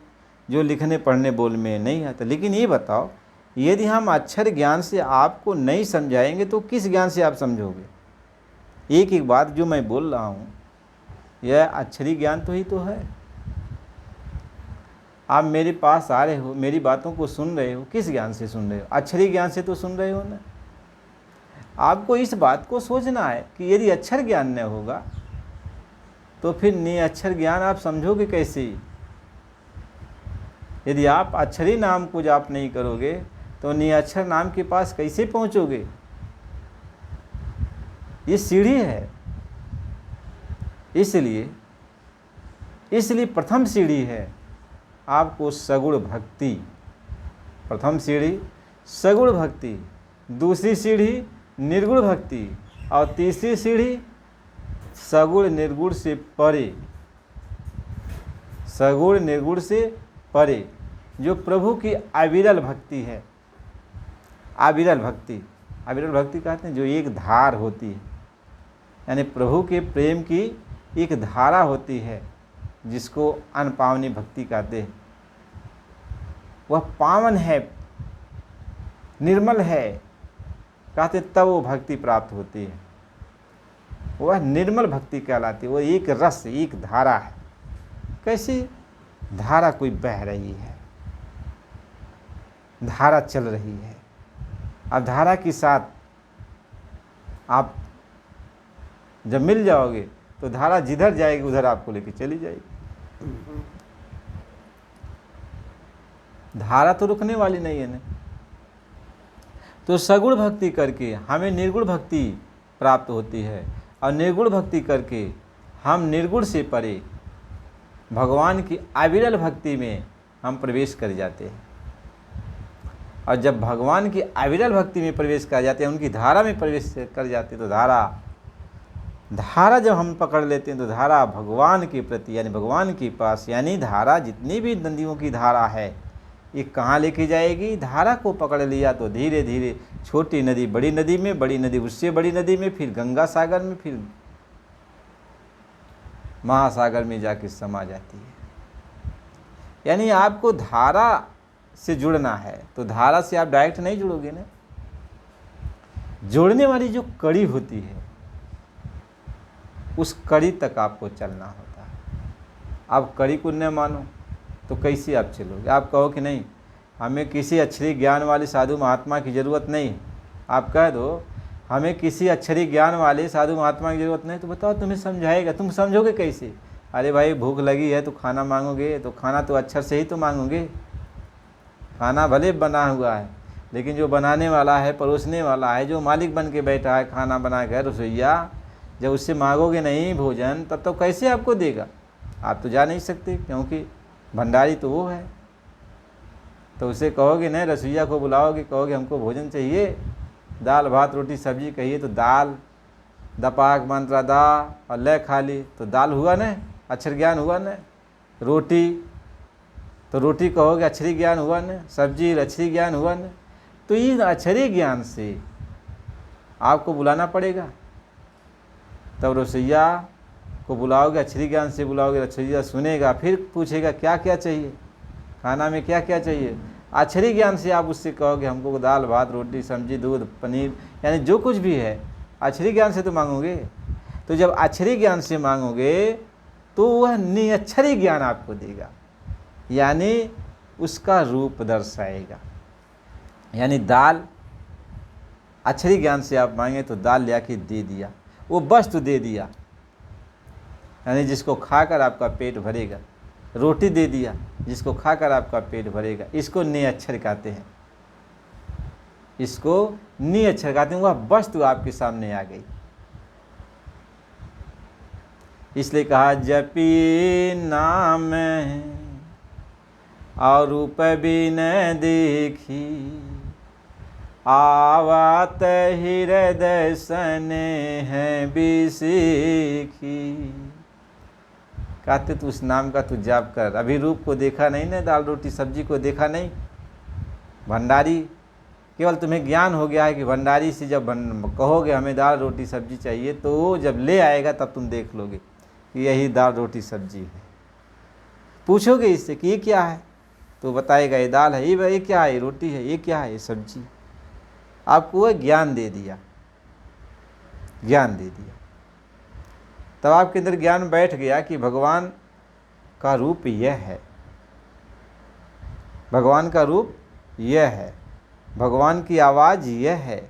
जो लिखने पढ़ने बोलने में नहीं आता। लेकिन ये बताओ, यदि हम अक्षर ज्ञान से आपको नहीं समझाएंगे तो किस ज्ञान से आप समझोगे? एक एक बात जो मैं बोल रहा हूँ यह अक्षरी ज्ञान तो ही तो है। आप मेरे पास आ रहे हो, मेरी बातों को सुन रहे हो, किस ज्ञान से सुन रहे हो? अक्षरी ज्ञान से तो सुन रहे हो ना। आपको इस बात को सोचना है कि यदि अक्षर ज्ञान न होगा तो फिर निअक्षर ज्ञान आप समझोगे कैसे? यदि आप अक्षरी नाम को जाप नहीं करोगे तो निअक्षर नाम के पास कैसे पहुंचोगे? ये सीढ़ी है। इसलिए प्रथम सीढ़ी है आपको सगुण भक्ति। प्रथम सीढ़ी सगुण भक्ति, दूसरी सीढ़ी निर्गुण भक्ति, और तीसरी सीढ़ी सगुण निर्गुण से परे। सगुण निर्गुण से परे जो प्रभु की अविरल भक्ति है। अविरल भक्ति, अविरल भक्ति कहते हैं जो एक धार होती है, यानी प्रभु के प्रेम की एक धारा होती है जिसको अनपावनी भक्ति कहते हैं। वह पावन है, निर्मल है, कहते तब वो भक्ति प्राप्त होती है। वह निर्मल भक्ति कहलाती है। वो एक रस, एक धारा है। कैसी धारा? कोई बह रही है, धारा चल रही है। अब धारा के साथ आप जब मिल जाओगे तो धारा जिधर जाएगी उधर आपको लेके चली जाएगी। धारा तो रुकने वाली नहीं है ना। तो सगुण भक्ति करके हमें निर्गुण भक्ति प्राप्त होती है, और निर्गुण भक्ति करके हम निर्गुण से परे भगवान की अविरल भक्ति में हम प्रवेश कर जाते हैं। और जब भगवान की अविरल भक्ति में प्रवेश कर जाते हैं, उनकी धारा में प्रवेश कर जाते हैं, तो धारा जब हम पकड़ लेते हैं तो धारा भगवान के प्रति, यानी भगवान के पास, यानी धारा जितनी भी नदियों की धारा है ये कहाँ लेके जाएगी? धारा को पकड़ लिया तो धीरे धीरे छोटी नदी बड़ी नदी में, बड़ी नदी उससे बड़ी नदी में, फिर गंगा सागर में, फिर महासागर में जाके समा जाती है। यानी आपको धारा से जुड़ना है, तो धारा से आप डायरेक्ट नहीं जुड़ोगे ना। जोड़ने वाली जो कड़ी होती है उस कड़ी तक आपको चलना होता है। आप कड़ी को न मानो तो कैसे आप चलोगे? आप कहो कि नहीं हमें किसी अक्षरी ज्ञान वाले साधु महात्मा की ज़रूरत नहीं। आप कह दो हमें किसी अक्षरी ज्ञान वाले साधु महात्मा की ज़रूरत नहीं, तो बताओ तुम्हें समझाएगा, तुम समझोगे कैसे? अरे भाई भूख लगी है तो खाना मांगोगे, तो खाना तो अक्षर से ही तो मांगोगे। खाना भले बना हुआ है लेकिन जो बनाने वाला है, परोसने वाला है, जो मालिक बन के बैठा है खाना बना कर, रसोइया, जब उससे मांगोगे नहीं भोजन तब तो कैसे आपको देगा? आप तो जा नहीं सकते, क्योंकि भंडारी तो वो है। तो उसे कहोगे नहीं, रसोइया को बुलाओगे, कहोगे हमको भोजन चाहिए, दाल भात रोटी सब्जी कहिए तो दाल, दपाक मंत्रा दा और लय खा ली तो दाल हुआ न, अक्षर ज्ञान हुआ न। रोटी तो रोटी कहोगे अक्षरी ज्ञान हुआ न, सब्जी अक्षरी ज्ञान हुआ न। तो इन अक्षरी ज्ञान से आपको बुलाना पड़ेगा। तब रसोइया को बुलाओगे, अक्षरी ज्ञान से बुलाओगे, रसोइया सुनेगा, फिर पूछेगा क्या क्या चाहिए, खाना में क्या क्या चाहिए। अक्षरी ज्ञान से आप उससे कहोगे हमको दाल भात रोटी सब्जी दूध पनीर, यानी जो कुछ भी है अक्षरी ज्ञान से तो मांगोगे। तो जब अक्षरी ज्ञान से मांगोगे तो वह निअक्षरी ज्ञान आपको देगा, यानी उसका रूप दर्शाएगा। यानी दाल अक्षरी ज्ञान से आप मांगे तो दाल ले आके दे दिया, वो वस्तु दे दिया, यानी जिसको खाकर आपका पेट भरेगा। रोटी दे दिया, जिसको खाकर आपका पेट भरेगा। इसको निअक्षर कहते हैं, इसको निअक्षर कहते हैं। वह वस्तु आपके सामने आ गई। इसलिए कहा जपी नाम और रूप भी न देखी, आवत हृदय सने है बिसीखी। कहते तू उस नाम का तू जाप कर। अभी रूप को देखा नहीं ना, दाल रोटी सब्जी को देखा नहीं। भंडारी केवल तुम्हें ज्ञान हो गया है कि भंडारी से जब कहोगे हमें दाल रोटी सब्जी चाहिए, तो वो जब ले आएगा तब तुम देख लोगे कि यही दाल रोटी सब्जी है। पूछोगे इससे कि ये क्या है, तो बताएगा ये दाल है, ये क्या है, ये रोटी है, ये क्या है, ये सब्जी। आपको वह ज्ञान दे दिया, ज्ञान दे दिया। तब आपके अंदर ज्ञान बैठ गया कि भगवान का रूप यह है, भगवान का रूप यह है, भगवान की आवाज़ यह है,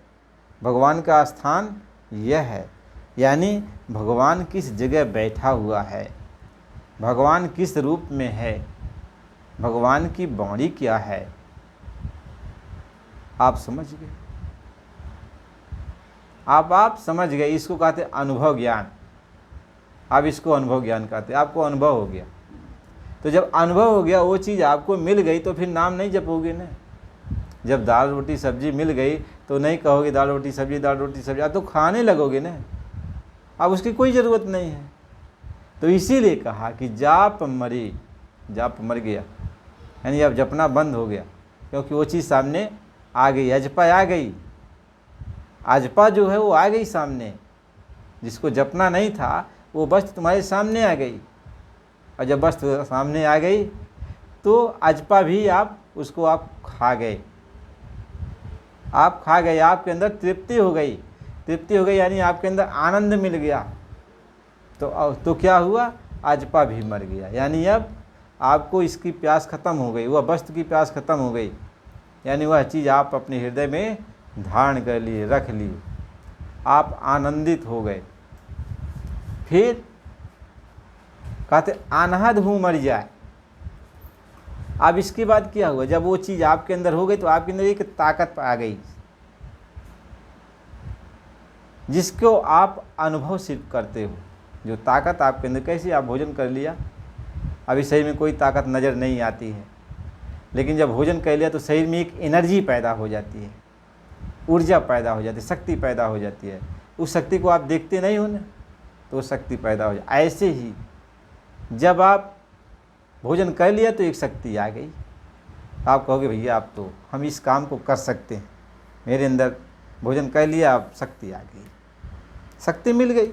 भगवान का स्थान यह है। यानी भगवान किस जगह बैठा हुआ है, भगवान किस रूप में है, भगवान की बाणी क्या है, आप समझ गए। आप समझ गए। इसको कहते अनुभव ज्ञान। आप इसको अनुभव ज्ञान कहते। आपको अनुभव हो गया। तो जब अनुभव हो गया, वो चीज़ आपको मिल गई, तो फिर नाम नहीं जपोगे ना। जब दाल रोटी सब्जी मिल गई तो नहीं कहोगे दाल रोटी सब्जी दाल रोटी सब्जी, आप तो खाने लगोगे ना। अब उसकी कोई ज़रूरत नहीं है। तो इसीलिए कहा कि जाप मरी, जाप मर गया, यानी अब जपना बंद हो गया, क्योंकि वो चीज़ सामने आ गई, अजपा आ गई। अजपा जो है वो आ गई सामने। जिसको जपना नहीं था वो वस्तु तुम्हारे सामने आ गई, और जब वस्तु सामने आ गई तो अजपा भी आप उसको आप खा गए। आप खा गए, आपके अंदर तृप्ति हो गई। तृप्ति हो गई यानी आपके अंदर आनंद मिल गया। तो क्या हुआ, अजपा भी मर गया। यानी अब आपको इसकी प्यास खत्म हो गई, वह वस्तु की प्यास खत्म हो गई। यानी वह चीज़ आप अपने हृदय में धारण कर लिए, रख लिए, आप आनंदित हो गए। फिर कहते अनहद हूँ मर जाए। अब इसके बाद क्या हुआ, जब वो चीज़ आपके अंदर हो गई तो आपके अंदर एक ताकत आ गई, जिसको आप अनुभव सिर्फ करते हो। जो ताकत आपके अंदर, कैसे आप भोजन कर लिया, अभी शरीर में कोई ताकत नज़र नहीं आती है, लेकिन जब भोजन कर लिया तो शरीर में एक एनर्जी पैदा हो जाती है, ऊर्जा पैदा हो जाती है, शक्ति पैदा हो जाती है। उस शक्ति को आप देखते नहीं हो ना, तो वो शक्ति पैदा हो जाए। ऐसे ही जब आप भोजन कर लिया तो एक शक्ति आ गई। आप कहोगे भैया आप तो हम इस काम को कर सकते हैं, मेरे अंदर भोजन कर लिया, अब शक्ति आ गई, शक्ति मिल गई,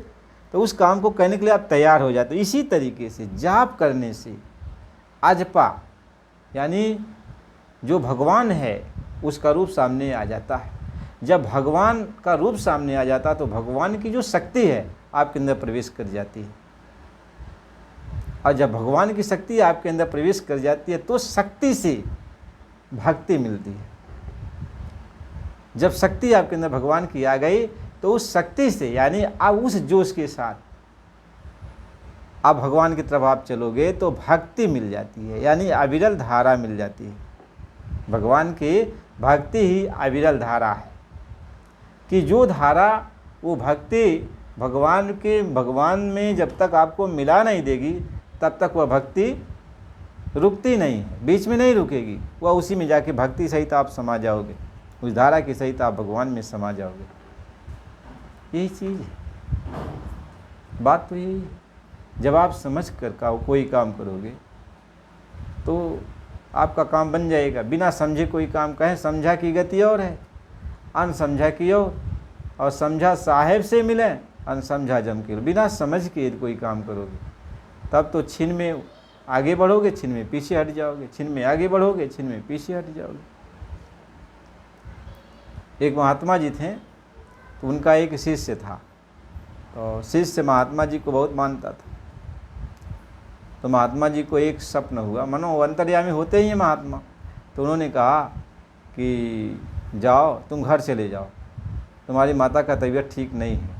तो उस काम को करने के लिए आप तैयार हो जाते हो। इसी तरीके से जाप करने से अजपा यानी जो भगवान है उसका रूप सामने आ जाता है। जब भगवान का रूप सामने आ जाता है तो भगवान की जो शक्ति है आपके अंदर प्रवेश कर जाती है, और जब भगवान की शक्ति आपके अंदर प्रवेश कर जाती है तो शक्ति से भक्ति मिलती है। जब शक्ति आपके अंदर भगवान की आ गई तो उस शक्ति से, यानी आप उस जोश के साथ आप भगवान की तरफ आप चलोगे तो भक्ति मिल जाती है, यानी अविरल धारा मिल जाती है। भगवान की भक्ति ही अविरल धारा है, कि जो धारा वो भक्ति भगवान में जब तक आपको मिला नहीं देगी तब तक वह भक्ति रुकती नहीं है, बीच में नहीं रुकेगी। वह उसी में जाके भक्ति सहित आप समा जाओगे, उस धारा के सहित आप भगवान में समा जाओगे। यही चीज़ है, बात तो यही है। जब आप समझ कर कोई काम करोगे तो आपका काम बन जाएगा। बिना समझे कोई काम कहें, समझा की गति और है, अनसमझा की और समझा साहेब से मिले, अनसमझा जम के। बिना समझ के कोई काम करोगे तब तो छिन में आगे बढ़ोगे, छिन में पीछे हट जाओगे, छिन में आगे बढ़ोगे, छिन में पीछे हट जाओगे। एक महात्मा जी थे, तो उनका एक शिष्य था, तो शिष्य महात्मा जी को बहुत मानता था। तो महात्मा जी को एक स्वप्न हुआ, मनो अंतर्यामी होते ही हैं महात्मा। तो उन्होंने कहा कि जाओ, तुम घर चले जाओ, तुम्हारी माता का तबीयत ठीक नहीं है।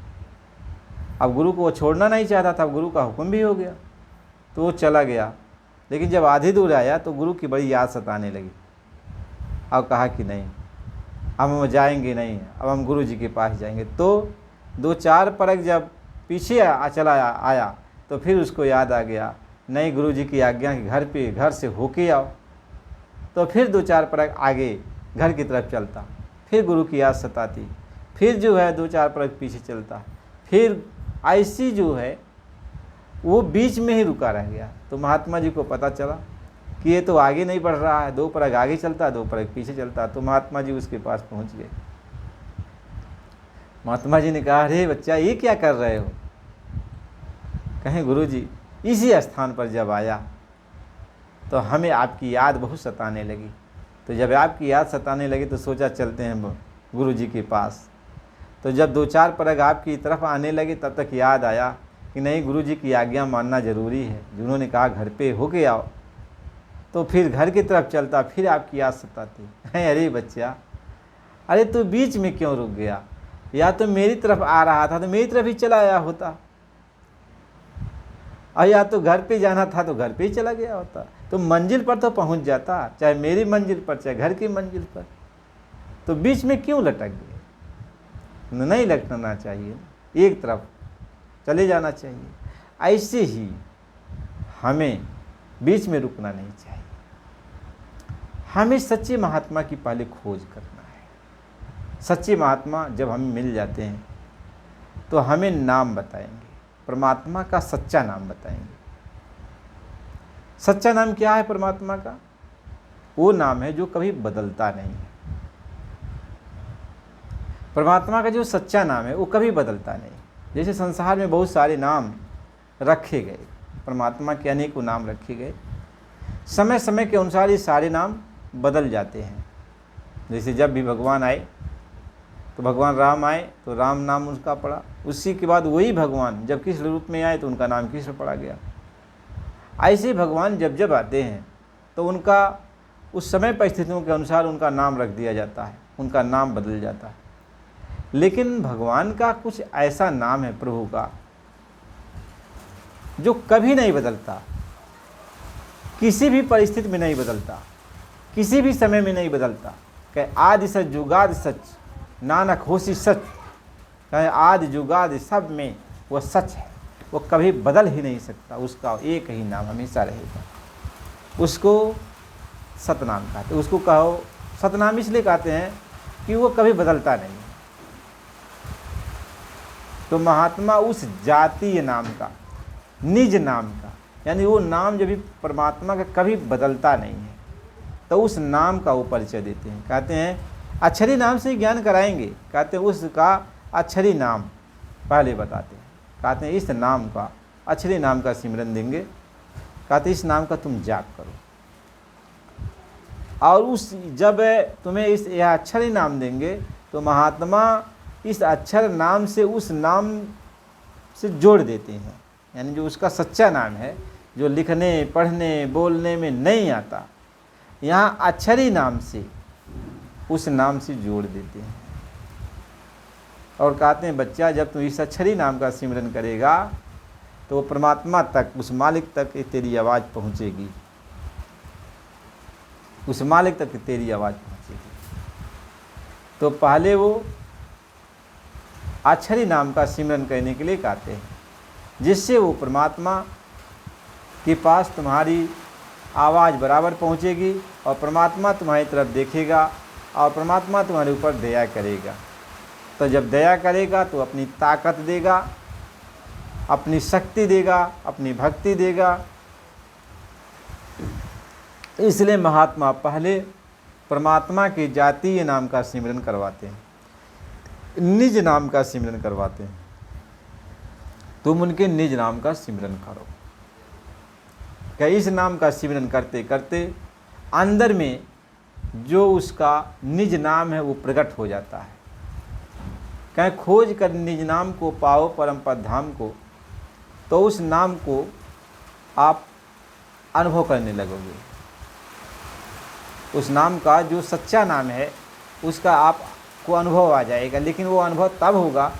अब गुरु को वो छोड़ना नहीं चाहता था, अब गुरु का हुक्म भी हो गया, तो वो चला गया। लेकिन जब आधी दूर आया तो गुरु की बड़ी याद सताने लगी। अब कहा कि नहीं, अब हम जाएंगे नहीं, अब हम गुरु जी के पास जाएंगे। तो 2-4 परख जब पीछे चला आया तो फिर उसको याद आ गया, नहीं गुरु जी की आज्ञा कि घर से होके आओ। तो फिर 2-4 परख आगे घर की तरफ चलता, फिर गुरु की याद सताती, फिर जो है 2-4 परख पीछे चलता, फिर ऐसी जो है वो बीच में ही रुका रह गया। तो महात्मा जी को पता चला कि ये तो आगे नहीं बढ़ रहा है, 2 परख आगे चलता, 2 परख पीछे चलता। तो महात्मा जी उसके पास पहुंच गए। महात्मा जी ने कहा, अरे बच्चा ये क्या कर रहे हो? कहें गुरु जी, इसी स्थान पर जब आया तो हमें आपकी याद बहुत सताने लगी। तो जब आपकी याद सताने लगी तो सोचा चलते हैं गुरु जी के पास। तो जब 2-4 परख आपकी तरफ आने लगे तब तक याद आया कि नहीं, गुरु जी की आज्ञा मानना ज़रूरी है। जिन्होंने कहा घर पे होके आओ, तो फिर घर की तरफ चलता, फिर आपकी याद सताती है, अरे बच्चा, अरे तू बीच में क्यों रुक गया? या तो मेरी तरफ आ रहा था तो मेरी तरफ ही चला आया होता, और या तो घर पे जाना था तो घर पे ही चला गया होता। तो मंजिल पर तो पहुंच जाता, चाहे मेरी मंजिल पर चाहे घर की मंजिल पर। तो बीच में क्यों लटक गए? नहीं लटकना चाहिए, एक तरफ चले जाना चाहिए। ऐसे ही हमें बीच में रुकना नहीं चाहिए। हमें सच्चे महात्मा की पहले खोज करना है। सच्चे महात्मा जब हमें मिल जाते हैं तो हमें नाम बताएंगे, परमात्मा का सच्चा नाम बताएंगे। सच्चा नाम क्या है परमात्मा का? वो नाम है जो कभी बदलता नहीं है। परमात्मा का जो सच्चा नाम है वो कभी बदलता नहीं। जैसे संसार में बहुत सारे नाम रखे गए, परमात्मा के अनेकों नाम रखे गए, समय समय के अनुसार ये सारे नाम बदल जाते हैं। जैसे जब भी भगवान आए तो भगवान राम आए तो राम नाम उसका पड़ा, उसी के बाद वही भगवान जब किस रूप में आए तो उनका नाम कृष्ण पड़ा गया। ऐसे भगवान जब जब आते हैं तो उनका उस समय परिस्थितियों के अनुसार उनका नाम रख दिया जाता है, उनका नाम बदल जाता है। लेकिन भगवान का कुछ ऐसा नाम है प्रभु का जो कभी नहीं बदलता, किसी भी परिस्थिति में नहीं बदलता, किसी भी समय में नहीं बदलता। कहे आदि सच जुगाद सच, नानक होसी सच। कहे आदि जुगाद सब में वो सच है, वो कभी बदल ही नहीं सकता। उसका एक ही नाम हमेशा रहेगा, उसको सतनाम कहते। उसको कहो सतनाम इसलिए कहते हैं कि वो कभी बदलता नहीं। तो महात्मा उस जातीय नाम का, निज नाम का, यानी वो नाम जो भी परमात्मा का कभी बदलता नहीं है, तो उस नाम का वो परिचय देते हैं। कहते हैं अक्षरी नाम से ज्ञान कराएंगे, कहते हैं उसका अक्षरी नाम पहले बताते हैं। कहते हैं इस नाम का, अक्षरी नाम का सिमरन देंगे, कहते इस नाम का तुम जाप करो, और उस जब तुम्हें इस यह अक्षरी नाम देंगे तो महात्मा इस अक्षर नाम से उस नाम से जोड़ देते हैं। यानी जो उसका सच्चा नाम है, जो लिखने पढ़ने बोलने में नहीं आता, यहाँ अक्षरी नाम से उस नाम से जोड़ देते हैं। और कहते हैं बच्चा जब तुम इस अक्षरी नाम का सिमरन करेगा तो वो परमात्मा तक, उस मालिक तक तेरी आवाज़ पहुँचेगी, उस मालिक तक तेरी आवाज़ पहुँचेगी। तो पहले वो अक्षरी नाम का सिमरन करने के लिए कहते हैं, जिससे वो परमात्मा के पास तुम्हारी आवाज़ बराबर पहुँचेगी और परमात्मा तुम्हारी तरफ देखेगा और परमात्मा तुम्हारे ऊपर दया करेगा। तो जब दया करेगा तो अपनी ताकत देगा, अपनी शक्ति देगा, अपनी भक्ति देगा। इसलिए महात्मा पहले परमात्मा के जातीय नाम का सिमरन करवाते हैं, निज नाम का सिमरन करवाते हैं। तुम उनके निज नाम का सिमरन करो। क्या इस नाम का सिमरन करते करते अंदर में जो उसका निज नाम है वो प्रकट हो जाता है। क्या खोज कर निज नाम को पाओ परम पद धाम को, तो उस नाम को आप अनुभव करने लगोगे। उस नाम का जो सच्चा नाम है उसका आपको अनुभव आ जाएगा। लेकिन वो अनुभव तब होगा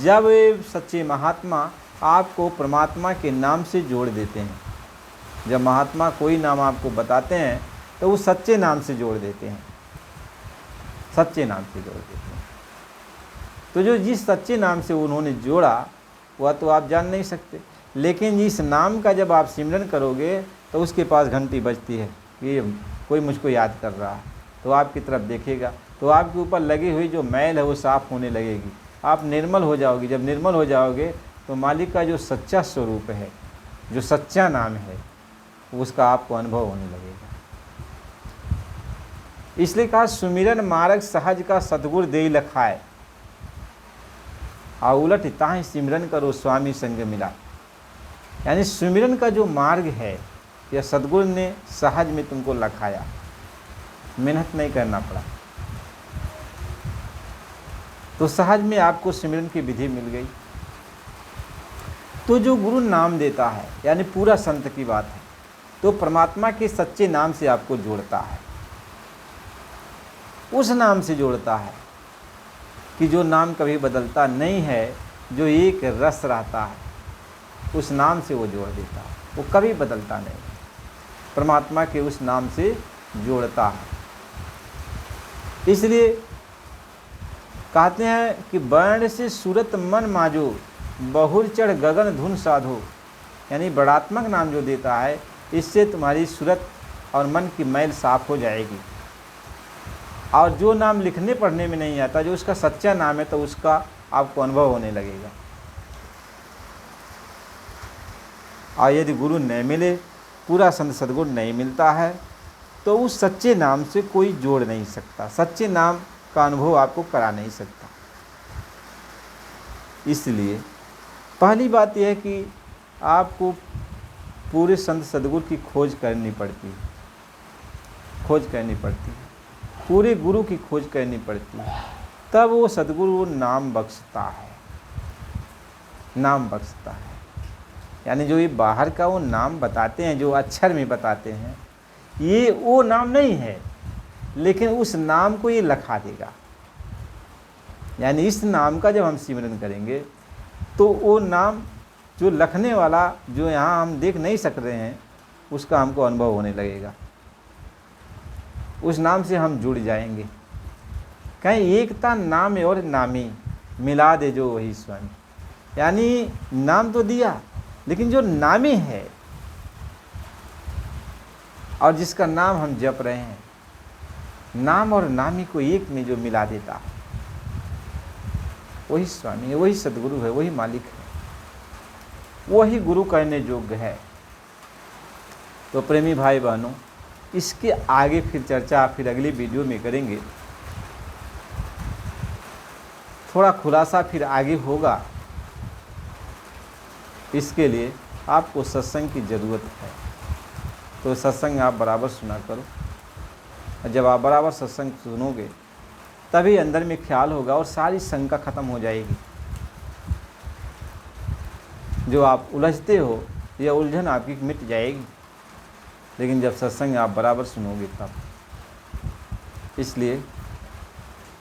जब सच्चे महात्मा आपको परमात्मा के नाम से जोड़ देते हैं। जब महात्मा कोई नाम आपको बताते हैं तो वो सच्चे नाम से जोड़ देते हैं, सच्चे नाम से जोड़ देते हैं। तो जो जिस सच्चे नाम से उन्होंने जोड़ा वह तो आप जान नहीं सकते, लेकिन इस नाम का जब आप सिमरन करोगे तो उसके पास घंटी बजती है कि कोई मुझको याद कर रहा है, तो आपकी तरफ देखेगा, तो आपके ऊपर लगी हुई जो मैल है वो साफ़ होने लगेगी, आप निर्मल हो जाओगे। जब निर्मल हो जाओगे तो मालिक का जो सच्चा स्वरूप है, जो सच्चा नाम है, उसका आपको अनुभव होने लगेगा। इसलिए कहा सुमिरन मार्ग सहज का सतगुर देई लखाए, आ उलट ताहि सिमरन करो स्वामी संग मिला। यानी सुमिरन का जो मार्ग है यह सतगुरु ने सहज में तुमको लखाया, मेहनत नहीं करना पड़ा, तो सहज में आपको सिमरन की विधि मिल गई। तो जो गुरु नाम देता है, यानी पूरा संत की बात है, तो परमात्मा के सच्चे नाम से आपको जोड़ता है, उस नाम से जोड़ता है कि जो नाम कभी बदलता नहीं है, जो एक रस रहता है, उस नाम से वो जोड़ देता है। वो कभी बदलता नहीं, परमात्मा के उस नाम से जोड़ता है। इसलिए कहते हैं कि वर्ण से सूरत मन माजो, बहुर चढ़ गगन धुन साधो। यानी बड़ात्मक नाम जो देता है, इससे तुम्हारी सूरत और मन की मैल साफ हो जाएगी। और जो नाम लिखने पढ़ने में नहीं आता, जो उसका सच्चा नाम है, तो उसका आपको अनुभव होने लगेगा। और यदि गुरु नहीं मिले, पूरा संत सद्गुरु नहीं मिलता है, तो उस सच्चे नाम से कोई जोड़ नहीं सकता, सच्चे नाम का अनुभव आपको करा नहीं सकता। इसलिए पहली बात यह है कि आपको पूरे संत सद्गुरु की खोज करनी पड़ती है, खोज करनी पड़ती है, पूरे गुरु की खोज करनी पड़ती है, तब वो सद्गुरु नाम बख्शता है, नाम बख्शता है। यानी जो ये बाहर का वो नाम बताते हैं, जो अक्षर में बताते हैं, ये वो नाम नहीं है, लेकिन उस नाम को ये लखा देगा। यानी इस नाम का जब हम सिमरन करेंगे तो वो नाम जो लखने वाला, जो यहाँ हम देख नहीं सक रहे हैं, उसका हमको अनुभव होने लगेगा। उस नाम से हम जुड़ जाएंगे। कहीं एकता नाम और नामी मिला दे जो वही स्वयं। यानी नाम तो दिया, लेकिन जो नामी है और जिसका नाम हम जप रहे हैं, नाम और नामी को एक में जो मिला देता है, वही स्वामी है, वही सद्गुरु है, वही मालिक है, वही गुरु कहने योग्य है। तो प्रेमी भाई बहनों, इसके आगे फिर चर्चा फिर अगली वीडियो में करेंगे। थोड़ा खुलासा फिर आगे होगा। इसके लिए आपको सत्संग की ज़रूरत है, तो सत्संग आप बराबर सुना करो। जब आप बराबर सत्संग सुनोगे तभी अंदर में ख्याल होगा और सारी शंका खत्म हो जाएगी। जो आप उलझते हो, यह उलझन आपकी मिट जाएगी। लेकिन जब सत्संग आप बराबर सुनोगे तब। इसलिए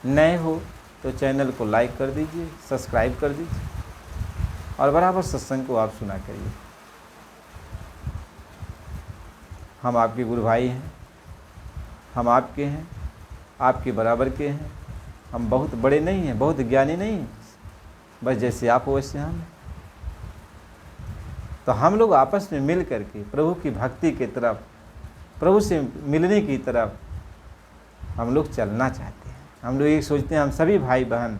नए हो तो चैनल को लाइक कर दीजिए, सब्सक्राइब कर दीजिए और बराबर सत्संग को आप सुना करिए। हम आपके गुरु भाई हैं, हम आपके हैं, आपके बराबर के हैं। हम बहुत बड़े नहीं हैं, बहुत ज्ञानी नहीं हैं, बस जैसे आप हो वैसे हम हैं। तो हम लोग आपस में मिल करके प्रभु की भक्ति की तरफ, प्रभु से मिलने की तरफ हम लोग चलना चाहते हैं। हम लोग एक सोचते हैं हम सभी भाई बहन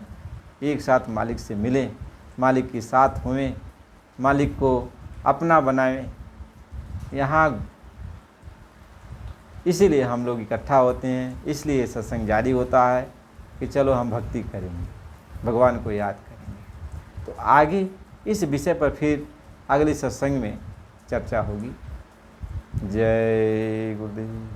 एक साथ मालिक से मिलें, मालिक के साथ हुएं, मालिक को अपना बनाएं। यहाँ इसीलिए हम लोग इकट्ठा होते हैं, इसलिए सत्संग जारी होता है कि चलो हम भक्ति करेंगे, भगवान को याद करेंगे। तो आगे इस विषय पर फिर अगले सत्संग में चर्चा होगी। जय गुरुदेव।